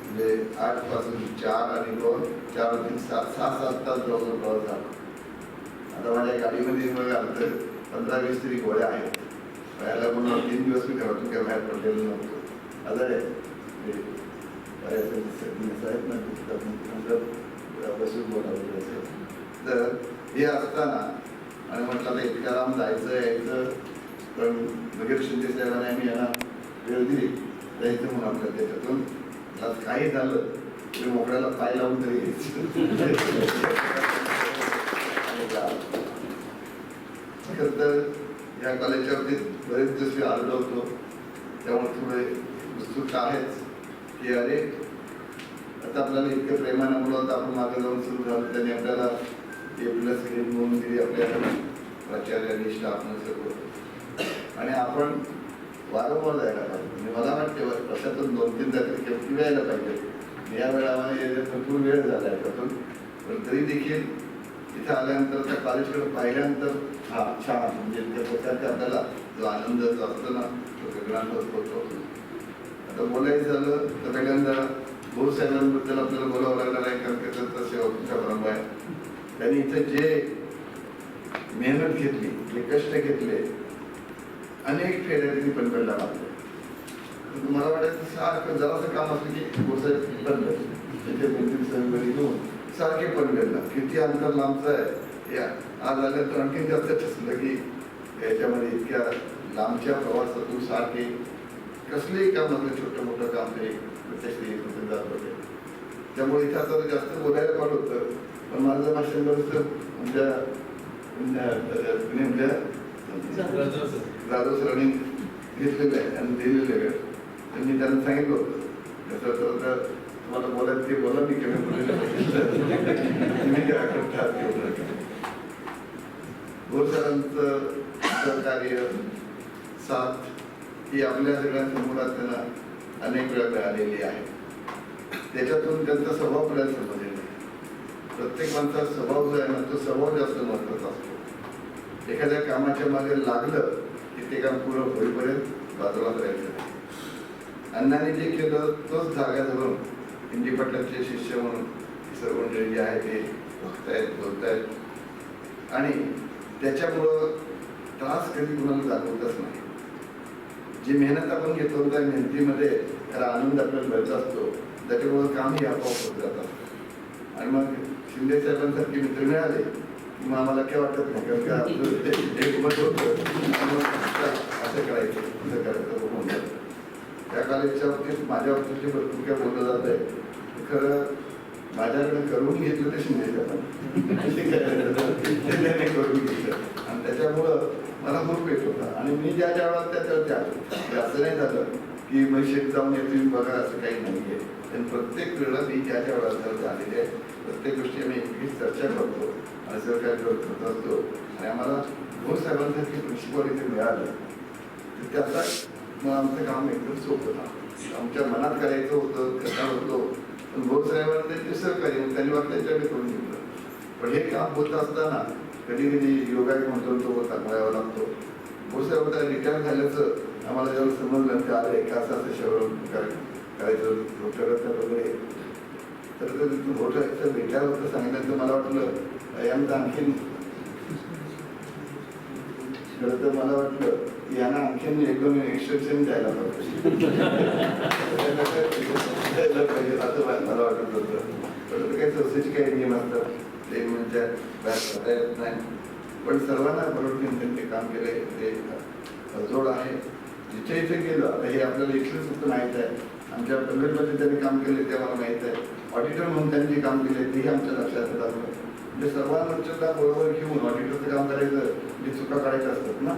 म्हणजे 8 पासून 4 आणि 2, 4 वाजून 6-7 तास जवळ प्रवास झाला. आता माझ्या गाडीमध्ये मग अर्थ 15-20 तरी गोळ्या आहेत. यायला म्हणून 3 दिवस मी घरातून काही बाहेर पडलेलो नव्हतो. आजार आहे साहेब ना बसून बोलावलं असेल तर हे असताना आणि म्हटलं आता इतक्या लांब जायचं यायचं पण वगैरे शिंदे साहेबांनी आम्ही यांना वेळ दिली जायचं म्हणून आपल्याला त्याच्यातून आज काही झालं तरी मोकळ्याला पाय लावून तरी खरं तर या कॉलेजच्या बाबतीत बरेच दिवस आलेलो होतो त्यामुळे थोडे उत्सुकता आहेच की अरे आता आपल्याला इतकं प्रेमानं बोलवतं आपण मागे जाऊन सुरू झालं त्यांनी आपल्याला A+ ग्रेड म्हणून दिली आपल्या प्राचार्यांनी स्टाफनं सर्व आणि आपण वारंवार जायला पाहिजे म्हणजे मला वाटते वर्षातून 2-3 तरी यायला पाहिजे या वेळामध्ये भरपूर वेळ झाला आहे त्यातून पण तरी देखील इथं आल्यानंतर त्या कॉलेजकडे पाहिल्यानंतर हा छान म्हणजे त्या प्रकारचा आपल्याला जो आनंद जो असतो ना तो वेगळा होतो. आता बोलायचं झालं तर पहिल्यांदा भाऊ साहेबांबद्दल आपल्याला बोलावं लागणार आहे कारण त्याचा सेवा प्रारंभ आहे. त्यांनी इथे जे मेहनत घेतली जे कष्ट घेतले अनेक फेऱ्या त्यांनी पनवेलला मारले. मला वाटायचं सारखं जरासं काम असलं की भाऊ साहेब पनवेल त्याच्या मेहनती सगळी घेऊन सारखे पनवेलला किती अंतर लांबचं आहे या आज आल्यानंतर आणखीन जास्त ठसलं की याच्यामध्ये इतक्या लांबच्या प्रवासातून सारखे कसलेही काम असलं छोटं मोठं काम ते प्रत्यक्ष जात होते. त्यामुळे इथं आता जास्त बोलायला पाहिजे होतं पण माझं भाषण बरंच जाधव सरांनी घेतलेलं आहे आणि दिलेलं आहे तर मी त्यांना सांगितलं होतं तसं तर तुम्हाला बोलायचं ते बोला मी कमी बोलायला भोर सरांचं सहकार्य साथ ही आपल्या सगळ्यांसमोर त्यांना अनेक वेळा मिळालेली आहे. त्याच्यातून त्यांचा स्वभाव आपल्याला समजलेला आहे. प्रत्येक माणसाचा स्वभाव जो आहे ना तो स्वभाव जास्त महत्वाचा असतो. एखाद्या कामाच्या मागे लागलं की ते काम पूर्ण होईपर्यंत बाजूला करायचं नाही. अण्णांनी जे केलं तोच धागा धरून हिंदी पटलाचे शिष्य म्हणून सर्व मंडळी जे आहे ते बघतायत बोलतायत आणि त्याच्यामुळं त्रास कधी कुणाला जाणवतच नाही. जी मेहनत आपण घेतो त्या मेहनतीमध्ये त्याला आनंद आपल्याला मिळत असतो त्याच्यामुळं कामही आपोआप होत जात असतं. आणि मग शिंदे साहेबांसारखे मित्र मिळाले की मग आम्हाला काय वाटत नाही कारण का आपलं एक मत होतं असं करायचं असं करायचं बघून जातं. त्या कॉलेजच्या बाबतीत माझ्या बाबतीत भरपूर काय बोललं जात आहे खरं माझ्याकडे करून घेतलं ते शिंदे साहेबांनी करून घेतलं आणि त्याच्यामुळं मला खूप भेट होता आणि मी ज्या ज्या वेळात त्याच्यावरती आलो असं नाही झालं की मैशेत जाऊन येतील बघा असं काही नाही आहे. पण प्रत्येक वेळेला मी ज्या ज्या वेळात आलेले आहे प्रत्येक गोष्टी आम्ही एकवीस चर्चा करतो आणि सहकार्य करत असतो आणि आम्हाला भोर साहेबांसारखी प्रिन्सिपल इथे मिळालं तर त्याचा मग आमचं काम एकदम सोपं होतं. आमच्या मनात करायचं होतं करणार होतो पण भोर साहेबांना त्यांचे सहकार्य त्यांनी वाटल्याच्याकडे करून घेतलं. पण हे काम होत असताना कधी कधी योगा म्हणतो तो थांबवायला लागतो. भोर साहेब रिटायर झाल्याचं आम्हाला जेव्हा समजलं ते आले का असं शहर करायचं करत वगैरे तर मोठं रिटायर होतं सांगितलं मला वाटलं यांचं आणखीन खरं तर मला वाटलं की यांना आणखीन 1-2 एक्सटेन्शन द्यायला पाहिजे असं मला वाटत होतं. पण काही संस्थेचे काही नियम असतात ते म्हणजे करता येत नाही पण सर्वांना बरोबर त्यांनी काम केले ते जोड आहे. जिथे इथे गेलं आता हे आपल्याला इथलं फक्त माहीत आहे आमच्या पनवेलमध्ये त्यांनी काम केले ते मला माहीत आहे. ऑडिटर म्हणून त्यांनी काम केले तेही आमच्या लक्षात आलं. म्हणजे सर्वांना बरोबर घेऊन ऑडिटरचं काम करायचं म्हणजे चुका काढायच्या असतात ना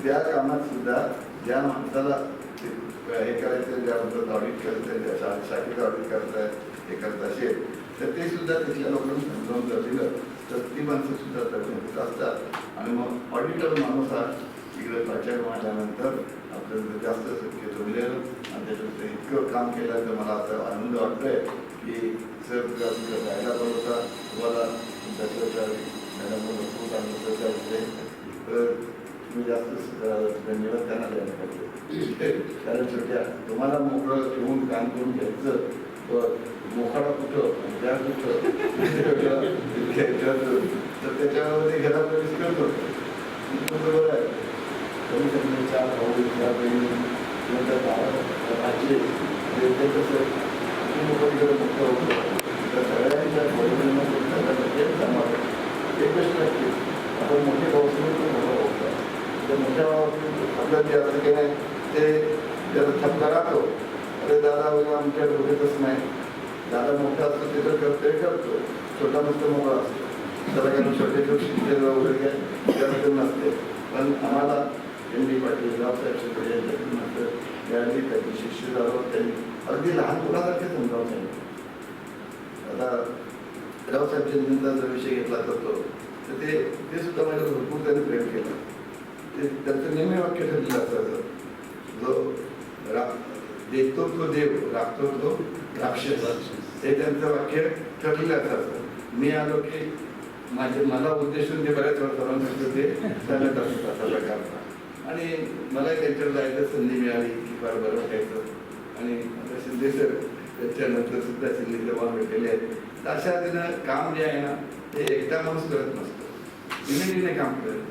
त्या कामात सुद्धा ज्या माणसाला हे करायचं ज्याबद्दल ऑडिट करायचं ज्या शाखेचं ऑडिट करताय हे करत असेल तर ते सुद्धा तिथल्या लोकांनी समजावून जर दिलं तर ती माणसं सुद्धा तज्ञ असतात. आणि मग ऑडिटर माणूस हा इकडे प्राचार्य मांडल्यानंतर आपल्याला जास्त शक्य जमलेलं आणि त्याच्यात इतकं काम केलं तर मला आता आनंद वाटतोय की सर राहायला पण होता तुम्हाला खूप आनंद तर तुम्ही जास्त धन्यवाद त्यांना द्यायला पाहिजे. कारण छोट्या तुम्हाला मोकळं ठेवून काम करून घ्यायचं मोखाडा कुठं त्या कुठं तर त्याच्यामध्ये घरात प्रवेश करतो बरोबर आहे. कमी कमी 4 भाऊ 4 बहिणी किंवा त्या भावाचे ते कसं मोकळीकडे मोठं होतं तर सगळ्यांच्या बरोबरीनं एक गोष्ट असते आपण मोठे भाऊ असले तर मोठा होता मोठ्या आपलं जे असं काही नाही ते त्याला ठपका राहतो. अरे दादा वगैरे आमच्याकडे बघतच नाही, दादा मोठा असतो ते तर करतोय करतो, छोटा मस्त मोकळा असतो, त्याला काही छोटे छोटे शिक्षण वगैरे काय जास्त नसते. पण आम्हाला एम डी पाटील रावसाहेब यांच्याकडून मात्र मिळाली, त्यांनी शिष्य झालो, त्यांनी अगदी लहान मुलासारखे समजावून सांगितलं. आता रावसाहेब चंद्रचा जर विषय घेतला जातो तर ते सुद्धा माझ्या भरपूर त्यांनी प्रेम केलं. ते त्यांचं नेहमी वाक्य ठरलेलं असतं, जो देतो तो देव, राखतो तो राक्षस, हे त्यांचं वाक्य ठरलेलं असतं. मी आलो की मला उद्देशून ते बऱ्याच वेळा सर्वांचं ते त्यांना करतात असा प्रकारचा. आणि मलाही त्यांच्याकडे जायचं संधी मिळाली की फार बरं वाटायचं. आणि आता शिंदे सर त्याच्यानंतर सुद्धा शिंदे जमा भेटलेले आहेत. तर अशा रीतीनं काम जे आहे ना ते एकटा माणूस करत नसतो, युनिटीने काम करत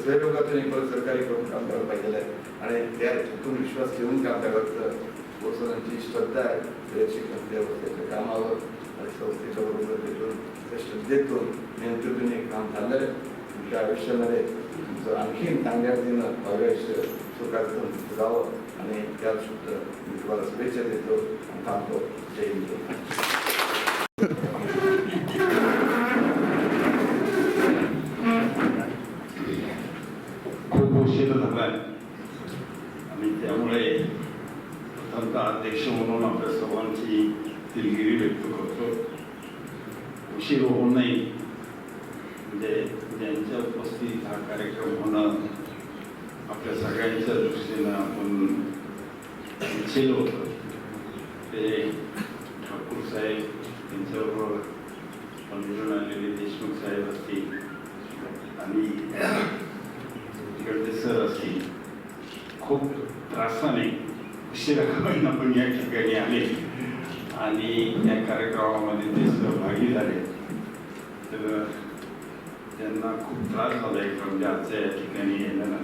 सहयोगातून एक सरकारी करून काम करायला पाहिजे आहे. आणि त्यातून विश्वास ठेवून काम करायचं पोहोचवण्याची श्रद्धा आहे त्याच्या कामावर आणि संस्थेच्या बरोबर भेटून त्या श्रद्धेतून मेहनतीतून हे काम झालं आहे. तुमच्या आयुष्यामध्ये तुमचं आणखी चांगल्या रीतीनं आयुष्य सुखातून जावं आणि त्यात सुद्धा मी तुम्हाला शुभेच्छा देतो आणि थांबतो. जय हिंद. खूप उशीर झालाय आणि त्यामुळे प्रथमतः अध्यक्ष म्हणून आपल्या सर्वांची दिलगिरी व्यक्त करतो. उशीर होऊ नये म्हणजे ज्यांच्या उपस्थित हा कार्यक्रम होणं आपल्या सगळ्यांच्या दृष्टीनं आपण इच्छित होतं. ते ठाकूर साहेब त्यांच्याबरोबर पणजून आलेले देशमुख साहेब असतील आणि तिकडचे सर असतील, खूप त्रासाने उशिरा होईना पण या ठिकाणी आले आणि या कार्यक्रमामध्ये ते सहभागी झाले. तर त्यांना खूप त्रास झाला आहे म्हणजे आजच्या या ठिकाणी येणं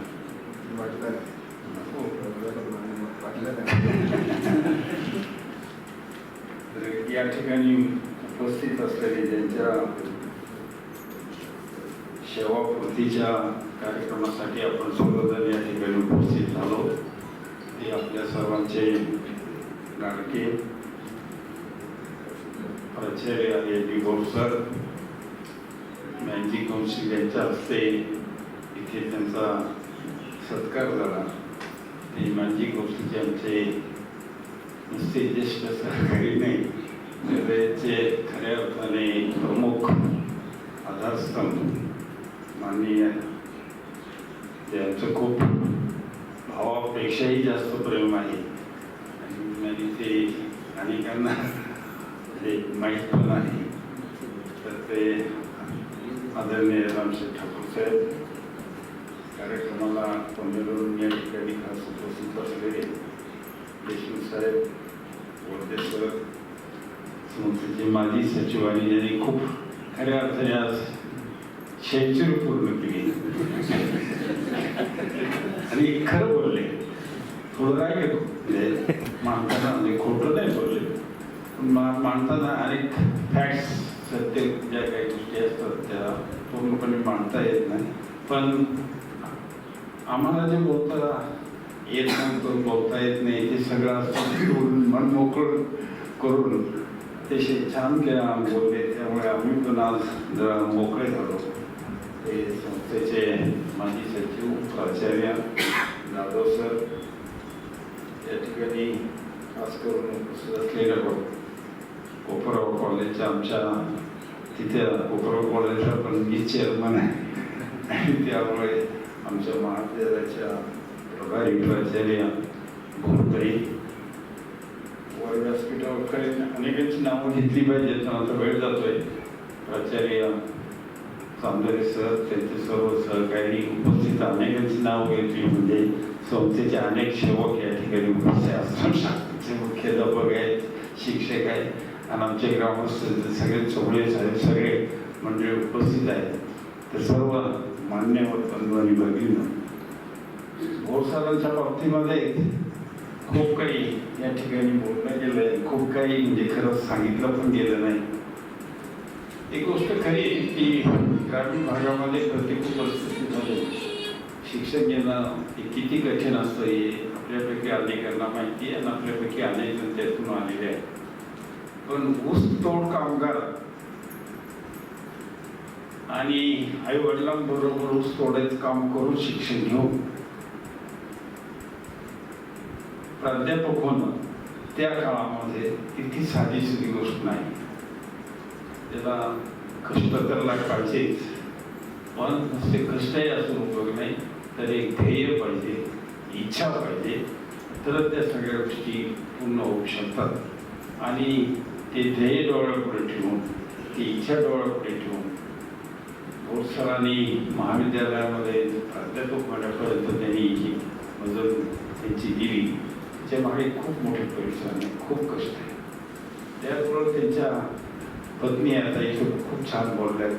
तर या ठिकाणी उपस्थित असलेले ज्यांच्या सेवापूर्तीच्या कार्यक्रमासाठी आपण सर्वजण या ठिकाणी उपस्थित झालो ते आपल्या सर्वांचे लाडके प्राचार्य आणि बोरसर मॅजिक कौन्सिल यांच्या हस्ते इथे त्यांचा सत्कार झाला. ते मॅजिक कौन्सिलचे आमचे नुसते ज्येष्ठ सहकारी नाही तर खऱ्या अर्थाने प्रमुख आधारस्तंभ माननीय त्यांचं खूप भावापेक्षाही जास्त प्रेम आहे आणि ते अनेकांना माहीत पण आहे. तर ते आदरणीय रामशेठ ठाकूर साहेब कार्यक्रमाला पनवेलवरून या ठिकाणी खास उपस्थित असलेले देशमुख साहेब, वर्धे सर, संस्थेचे माजी सचिव आणि ज्यांनी खूप खऱ्या अर्थाने आज सेंचुरी पूर्ण केली आणि खरं बोलले. थोडं काय घेतो म्हणजे मानताना म्हणजे खोटं नाही बोलले पण मांडताना अनेक फॅक्ट्स सत्य ज्या काही गोष्टी असतात त्या पूर्णपणे मांडता येत नाही. पण आम्हाला जे बोलता येत नाही बोलता येत नाही ते सगळं असं मन मोकळं करून अतिशय छान बोलले. त्यामुळे आम्ही पण आज जरा मोकळे झालो. ते संस्थेचे माजी सचिव प्राचार्य जाधव सर या ठिकाणी खास करून उपस्थित असलेल्या कोपराव कॉलेजच्या आमच्या तिथे कोपराव कॉलेजला पण मी चेअरमन आहे आणि त्यामुळे आमच्या महाविद्यालयाच्या प्रभारी प्राचार्य भोरताई वर व्यासपीठावर अनेकांची नावं घेतली पाहिजेत पण आता वेळ जातोय. प्राचार्य चांदरे सर, त्यांचे सर्व सहकारी उपस्थित अनेकांची नावं घेतली म्हणजे संस्थेचे अनेक सेवक या ठिकाणी उपस्थित असतात. शाळेचे मुख्याध्यापक आहेत, शिक्षक आहेत आणि आमचे ग्रामस्थ सगळे चोळे साहेब सगळे मंडळी उपस्थित आहेत. तर सर्व मान्यवर बंधू आणि भगिनी बोरसरांच्या बाबतीमध्ये खूप काही या ठिकाणी बोललं गेलं आहे. खूप काही म्हणजे खरं सांगितलं पण गेलं नाही. एक गोष्ट खरी की ग्रामीण भागामध्ये प्रतिकूल परिस्थितीमध्ये शिक्षण घेणं हे किती कठीण असतं हे आपल्यापैकी अनेकांना माहिती आहे आणि आपल्यापैकी अनेक जण त्यातून आलेले आहेत. पण ऊस तोड कामगार आणि आई वडिलांबरोबर ऊस तोडायचं काम करून शिक्षण घेऊन प्राध्यापक होणं त्या काळामध्ये तितकी साधीसुधी गोष्ट नाही. त्याला कष्ट करायला पाहिजेच, पण नुसते कष्टही असून उपयोग नाही, तर एक ध्येय पाहिजे, इच्छा पाहिजे, तर त्या सगळ्या गोष्टी पूर्ण होऊ शकतात. आणि ते ध्येय डोळ्यापुढे ठेवून, ती इच्छा डोळ्यापुढे ठेवून सरांनी महाविद्यालयामध्ये प्राध्यापक होण्यापर्यंत त्यांनी ही मजल त्यांची दिली. त्याच्या मागे खूप मोठे परिश्रम आहे, खूप कष्ट आहे. त्याचबरोबर त्यांच्या पत्नी आता इथे खूप छान बोलल्यात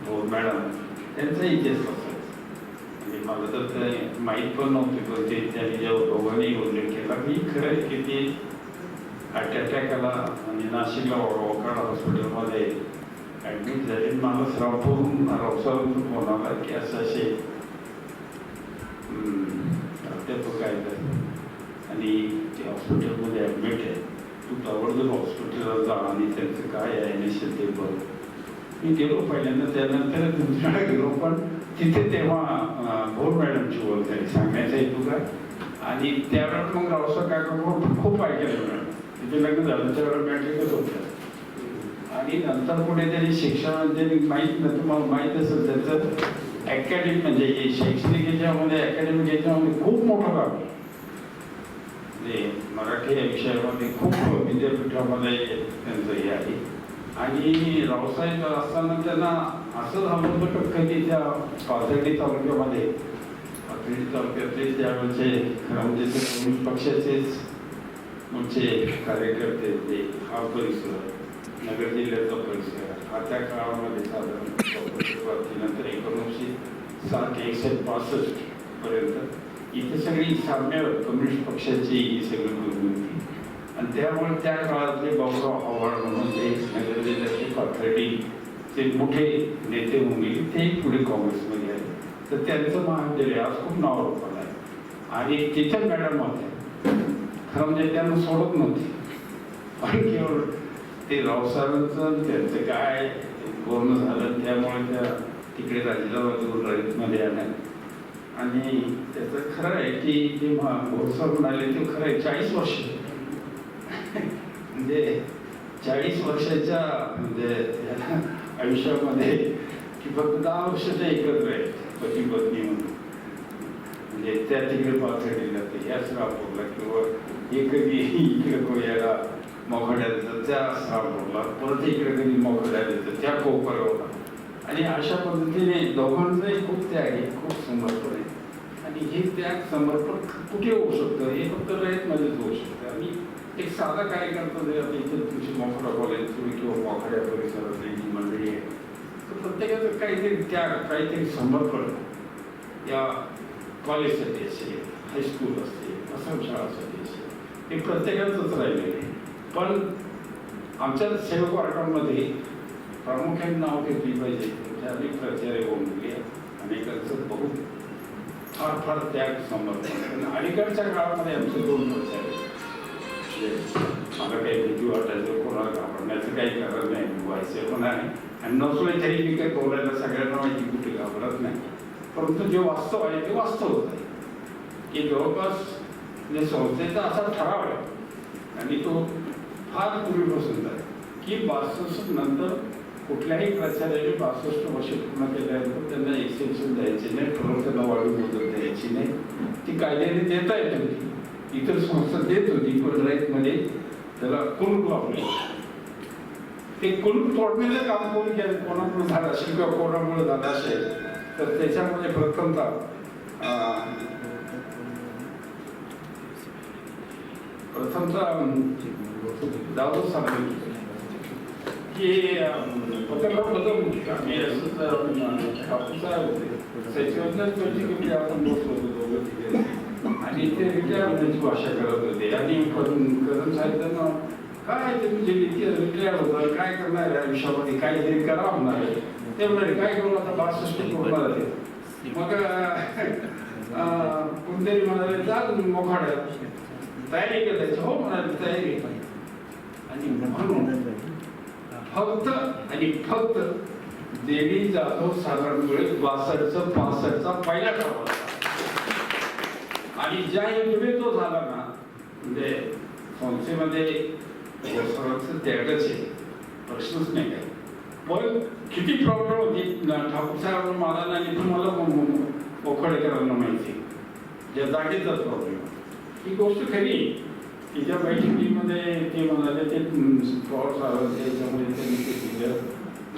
हो मॅडम, त्यांचा इतिहास असायचा. म्हणजे मला तर ते माहीत पण नव्हते, पण ते त्यांनी जेव्हा दोघांनी उल्लेख केला की खरं आहे की ते हार्ट अटॅक आला आणि नाशिकला वकाड हॉस्पिटलमध्ये ॲडमिट झाले. मला रावसावरून फोन आला की असे प्राध्यापक आहेत आणि ते हॉस्पिटलमध्ये ॲडमिट आहे, तू ताबडतोब हॉस्पिटलला जा आणि त्यांचं काय आहे नसेल ते बघ. मी गेलो पहिल्यांदा, त्यानंतर दुसऱ्याला गेलो, पण तिथे तेव्हा भोर मॅडमची ओळख झाली. सांगायचं हेतू काय, आणि त्यावेळेस मग रावसाहेब काका खूप ऐकायला मिळालं. तिथे लग्न झालं त्यावेळेला मॅट्रिकच होतं. आणि नंतर पुढे त्यांनी शिक्षणामध्ये माहीत ना तुम्हाला माहीत असेल त्याचं अकॅडमिक म्हणजे शैक्षणिक याच्यामध्ये अकॅडमिक याच्यामध्ये खूप मोठं काम आहे. म्हणजे मराठी या विषयामध्ये खूप विद्यापीठामध्ये त्यांचं हे आहे. आणि रावसाहेब असताना त्यांना असं झालं होतं कधी त्या पाथर्डी तालुक्यामध्ये त्यावेळेचे खरं म्हणजे ते कम्युनिस्ट पक्षाचेच म्हणजे कार्यकर्ते ते हा परिसर नगर जिल्ह्याचा परिसर हा त्या काळामध्ये साधारण नंतर 1961-65 पर्यंत इथे सगळी साम्य कम्युनिस्ट पक्षाची ही सगळी होती. आणि त्यामुळे त्या काळातले बाबूराव आव्हाड म्हणून ते नगर जिल्ह्याचे पाथर्डीचे मोठे नेते होऊन गेले, ते पुढे काँग्रेसमध्ये आले. तर त्यांचं महाविद्यालय आज खूप नावारूपाला आहे. आणि तिथे मॅडम होत्या, खरं म्हणजे त्यांना सोडत नव्हती, पण केवळ ते रावसाहेबांचं त्यांचं काय बोलणं झालं त्यामुळे त्या तिकडे राजीनामामध्ये आल्या. आणि त्याचं खरं आहे की जे भोरसर म्हणाले ते खरं आहे 40 वर्ष म्हणजे 40 वर्षाच्या म्हणजे आयुष्यामध्ये की फक्त 10 वर्ष ते एकत्र आहेत पती पत्नी म्हणून. म्हणजे त्या तिकडे पाथर्डीला ते या श्रापूरला किंवा कधी इकडे कोयाला मोखाड्यात येतं त्या श्रापूरला, परत इकडे कधी मोखाड्यात येतं त्या कोपरवला. आणि अशा पद्धतीने दोघांचंही खूप त्याग आहे, खूप समर्पण आहे. आणि हे त्याग समर्पण कुठे होऊ शकतं, हे फक्त रयतमध्येच होऊ शकतं. आणि एक साधा कार्यकर्ता जर आता इथे तुमची मोखाडा कॉलेज किंवा मोखाड्या परिसरातली जी मंडळी आहे तर प्रत्येकाचं काहीतरी त्याग, काहीतरी समर्पण या कॉलेजसाठी असेल, हायस्कूल असेल, आश्रमशाळासाठी असेल, हे प्रत्येकाचंच राहिलेलं आहे. पण आमच्या सेवक वर्गामध्ये प्रामुख्याने नाव घेतली पाहिजे, म्हणजे अनेक प्राचार्य होऊन गेले, अनेकांचं बहुत फार फार त्याग समर्पण. अलीकडच्या काळामध्ये आमचे 2 प्राचार्य, मला काही भीती वाटायचं, कोणाला घाबरण्याचं काही कारण नाही, व्हायचं पण आहे. आणि नसलं तरी मी काही बोलायला सगळ्यांना माहिती कुठे घाबरत नाही. परंतु जे वास्तव आहे ते वास्तव होत आहे की जवळपास म्हणजे संस्थेचा असा ठराव आहे आणि तो फार पूर्वीपासून आहे की 62 नंतर कुठल्याही प्राचार्याने 62 वर्ष पूर्ण केल्यानंतर त्यांना एक्सटेन्शन द्यायचे नाही, ठरवून त्यांना वाढू मुदत द्यायची नाही. ती कायद्याने देता येत होती, इतर संस्था देत होती, पण रयतमध्ये त्याला कुलूप लावले. ते कुलूप तोडण्याचं काम कोण केलं, कोणामुळे झालं असेल किंवा कोणामुळे झालं असेल तर त्याच्यामध्ये प्रथमतः दादू सांगितलं की पत्रकार बदल होती. आम्ही असंच कापूसा होते सचिवांनाच बैठकीमध्ये आपण बसलो होतो दोघं तिथे आणि ते रिटायर होण्याची भाषा करत होते. आणि कदम साहेब त्यांना काय ते म्हणजे रिटायर होतात, काय करणार आहे आयुष्यामध्ये, काहीतरी करा होणार आहे. ते म्हणाले काय करू आता 62 पूर्ण झाले मग कोणतरी म्हणाले जा मोखाड्यात तयारी करायची. हो म्हणाले तयारी. आणि म्हणून फक्त आणि फक्त देवी जाधव साधारणमुळे 62-65चा पहिला टप्पा होता. आणि ज्या हेतूने तो झाला ना, म्हणजे संस्थेमध्ये सर्वांचं त्यागच आहे, प्रश्नच नाही काय. पण किती प्रॉब्लेम होती ठाकूर साहेब मला आणि तुम्हाला मोखडेकरांना माहिती ज्या जागेचा प्रॉब्लेम. ही गोष्ट खरी. तिच्या बैठकीमध्ये ते म्हणाले ते पवार साहेबांच्या याच्यामध्ये त्यांनी ते दिलं.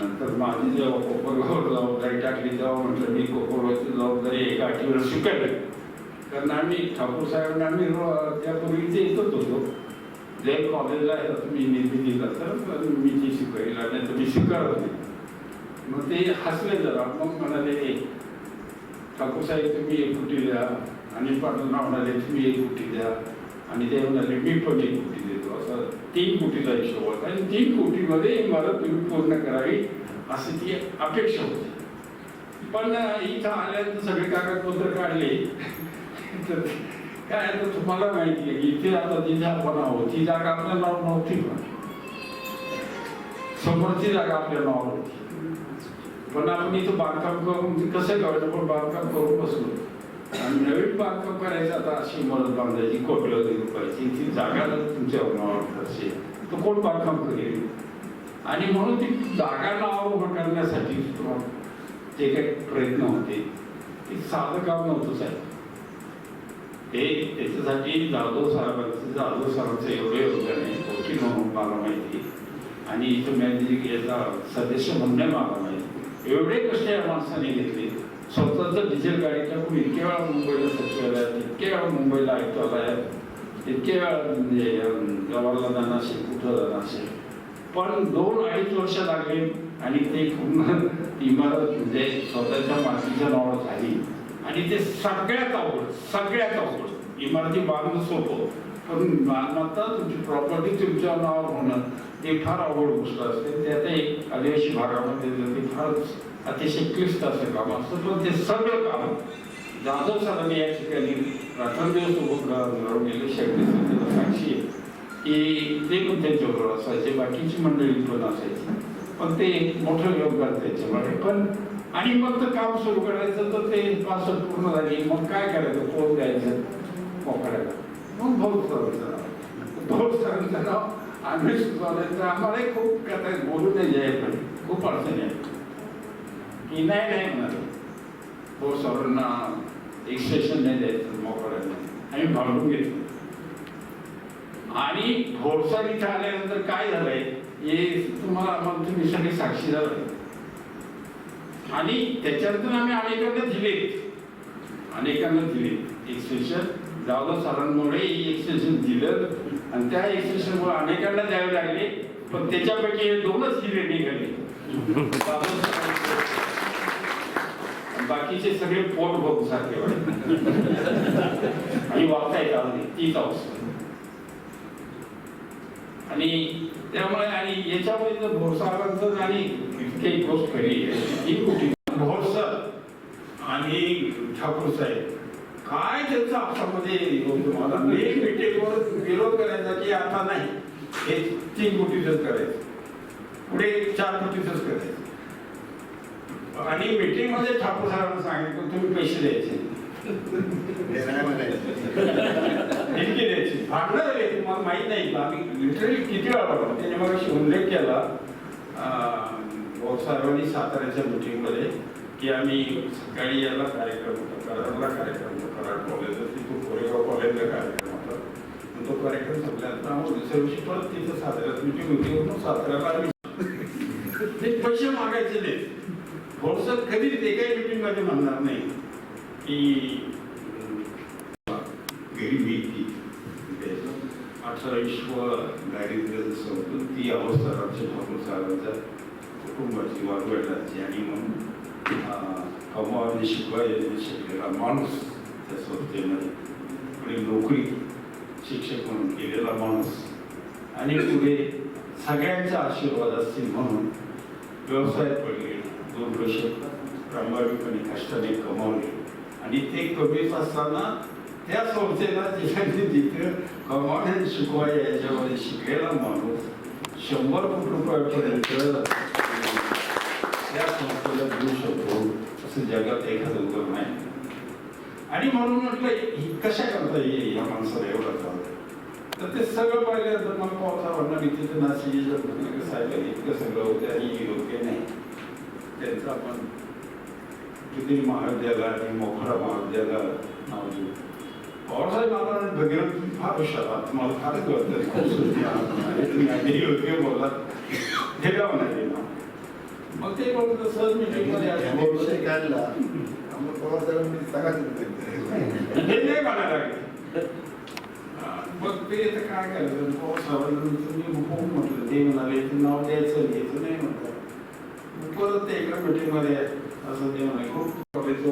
नंतर माझी जेव्हा कोपरगाववर जबाबदारी टाकली तेव्हा म्हटलं मी कोपरगावची जबाबदारी एका आठवड्यावर स्वीकारली. कारण आम्ही ठाकूर साहेबांना आम्ही त्यापूर्वी ते येतच होतो. जे कॉलेजला तुम्ही निधी दिला तर मी ती स्वीकारेल आणि तर मी स्वीकारत नाही. मग ते हसले जरा. मग म्हणाले ठाकूर साहेब तुम्ही 1 कोटी द्या. आणि पाटील म्हणाले तुम्ही 1 कोटी द्या. आणि ते म्हणाले मी पण 1 कोटी देतो. असं 3 कोटीचा हिशोब होता. आणि 3 कोटीमध्ये मला तुम्ही पूर्ण करावी अशी ती अपेक्षा होती. पण इथं आल्यानंतर सगळे कागदपत्र काढले तर काय तर तुम्हाला माहिती आहे इथे आता जिथे आपण आहोत ती जागा आपल्या नावावर नव्हती. पण समोरची जागा आपल्या नावावर होती. पण आपण इथं बांधकाम करून कसं करायचं पण बांधकाम करून बसलो. आणि नवीन बांधकाम करायचं आता अशी इमारत बांधायची कोट्यवधी रुपयाची ती जागा जर तुमच्या नावावर असेल तर कोण बांधकाम करेल. आणि म्हणून ती जागा नावावर करण्यासाठी जे काही प्रयत्न होते ते साधं काम नव्हतं साहेब. ते त्याच्यासाठी जाधव सरांचं एवढे योगदान आहे वकील म्हणून मला माहिती. आणि इथं मॅनेजिंग याचा सदस्य म्हणणे मला माहिती. एवढे कष्ट या माणसाने घेतले. स्वतःचं डिझेल गाडी टाकून इतके वेळा मुंबईला सचिवालयात, इतके वेळा मुंबईला आयुक्तालयात, इतके वेळा म्हणजे जवाहरला जाणं असेल कुठं जाणं असेल. पण 2-2.5 वर्ष लागले आणि ते पूर्ण इमारत म्हणजे स्वतःच्या मालकीच्या नावावर झाली. आणि ते सगळ्यात अवघड इमारती बांधणं सोपं पण मालमत्ता तुमची प्रॉपर्टी तुमच्या नावावर होणं ते फार अवघड गोष्ट असते. ते आता एक आदिवासी भागामध्ये ते फारच अतिशय क्लिष्ट असं काम असतं. पण ते सगळं काम जाधव सरांनी या ठिकाणी रात्रंदिवस उभं गेले. शेवटी साक्षी की ते पण त्यांच्याबरोबर असायचे, बाकीची मंडळी पण असायची. पण ते मोठं योगदान त्याच्यामध्ये. पण आणि मग तर काम सुरू करायचं तर ते 65 पूर्ण झाली. मग काय करायचं पोट द्यायचं मोकळ्याला. मग भाऊ सरांचं नाव आम्ही सुचवलं. आम्हालाही खूप काय बोलू नाही जायचं पण खूप अडचणी आहेत की नाही म्हणाले भाऊ सरांना एक्सप्रेशन नाही द्यायचं मोकळ्याला. आम्ही भांडून घेतलं. आणि भोरसर इथं आल्यानंतर काय झालंय हे तुम्हाला आम्हाला तुम्ही सगळे साक्षीदार आहे. आणि त्याच्यानंतर आम्ही अनेकांना दिले एक्सप्रेशन. जाधव सरांमुळे एक्सप्रेशन दिलं आणि त्या एक्सप्रेशनमुळे अनेकांना द्यावे लागले. पण त्याच्यापैकी हे 2च हिरे निघाले. बाकीचे सगळे पोट बघू सारखे आणि वागता येत आले तीच अवस्था. आणि त्यामुळे आणि याच्यामध्ये भोरसाहेबांचं आणि इतकी गोष्ट खरी आहे. भोरसर आणि ठाकूर साहेब काय त्यांचं आपसामध्ये मला एक मीटिंगवर विरोध करायचा की आता नाही हे 3 कोटीचंच करायचं, पुढे 4 कोटीचंच करायचं. आणि मीटिंग मध्ये ठाकूर साहेबांना सांगितलं तुम्ही पैसे द्यायचे इतके द्यायचे. भांडणं झाले तुम्हाला माहित नाही. आम्ही लिटरली किती वेळा बघा त्याने मला उल्लेख केला साहेबांनी साताऱ्याच्या मीटिंग मध्ये की आम्ही सकाळी याला कार्यक्रम होता, कराडला कार्यक्रम होता, कराड कॉलेजला, तिथून कोरेगाव कॉलेजला कार्यक्रम होता. तो कार्यक्रम संपल्यानंतर आम्हाला दुसऱ्या दिवशी परत तिथं साताऱ्यात मीटिंग होती. म्हणून साताऱ्याला ते पैसे मागायचे नाही. थोडंसं कधीच एकाही मीटिंग मध्ये म्हणणार नाही की गरिबी ती 18 दारिद्र्य जसं होतं ती अवस्था आमच्या ठाकूर साहेबांच्या कुटुंबाची वागवडिलांची. आणि म्हणून कमावाने शिकवायला शिकलेला माणूस त्या संस्थेमध्ये, पुढे नोकरी शिक्षक म्हणून केलेला माणूस आणि पुढे सगळ्यांचा आशीर्वाद असतील म्हणून व्यवसायात पडले 2 वर्ष प्रामाणिकपणे कष्टाने कमावले आणि ते कमीच असताना त्या संस्थेला जिथे कमावणे शिकवाय याच्यामध्ये शिकलेला माणूस 100 कोटी रुपयापर्यंत त्या संस्थेला देऊ शकतो असं जगात एखादं उदाहरण नाही. आणि म्हणून म्हटलं ही कशा करता येईल या माणसाला एवढा त्रास. तर ते सगळं पाहिल्यानंतर मग पावसावरनं मी तिथे नाशिक साहेब इतकं सगळं होतं आणि योग्य नाही. त्यांचं आपण किती महाविद्यालय आणि मोखरा महाविद्यालय नाव देऊ. पवारसाहेब मला भगीरथ फार हुशार आहात, मला फारच वाटतं तुम्ही आधी योग्य बोललात हे गाव नाही ना. मग ते बोलत सहज मीटिंगमध्ये काढला मग पवारसाहेबांनी सांगायचं हे नाही म्हणायला लागले. मग ते काय करायचं पवारसाहेबांनी हो म्हटलं. ते म्हणाले ते नाव द्यायचं घ्यायचं नाही म्हटलं. परत ते एका मीटिंगमध्ये असं ते म्हणाले खूप कॉलेजचं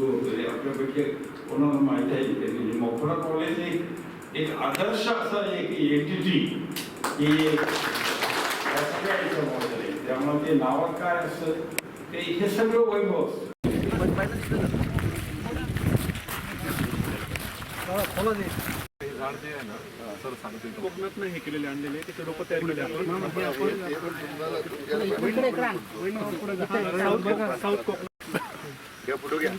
वगैरे आपल्यापैकी कोणाला माहिती आहे त्यांनी मोखरा कॉलेज एक आदर्श असा एक एंटिटी की त्यामुळे ते नावात काय असतं ते हे सगळं वैभव असतं. कोकणातनं हे केलेले आणलेले त्याचे लोक तयार केले साऊथ कोकणात घ्या फोटो घ्या.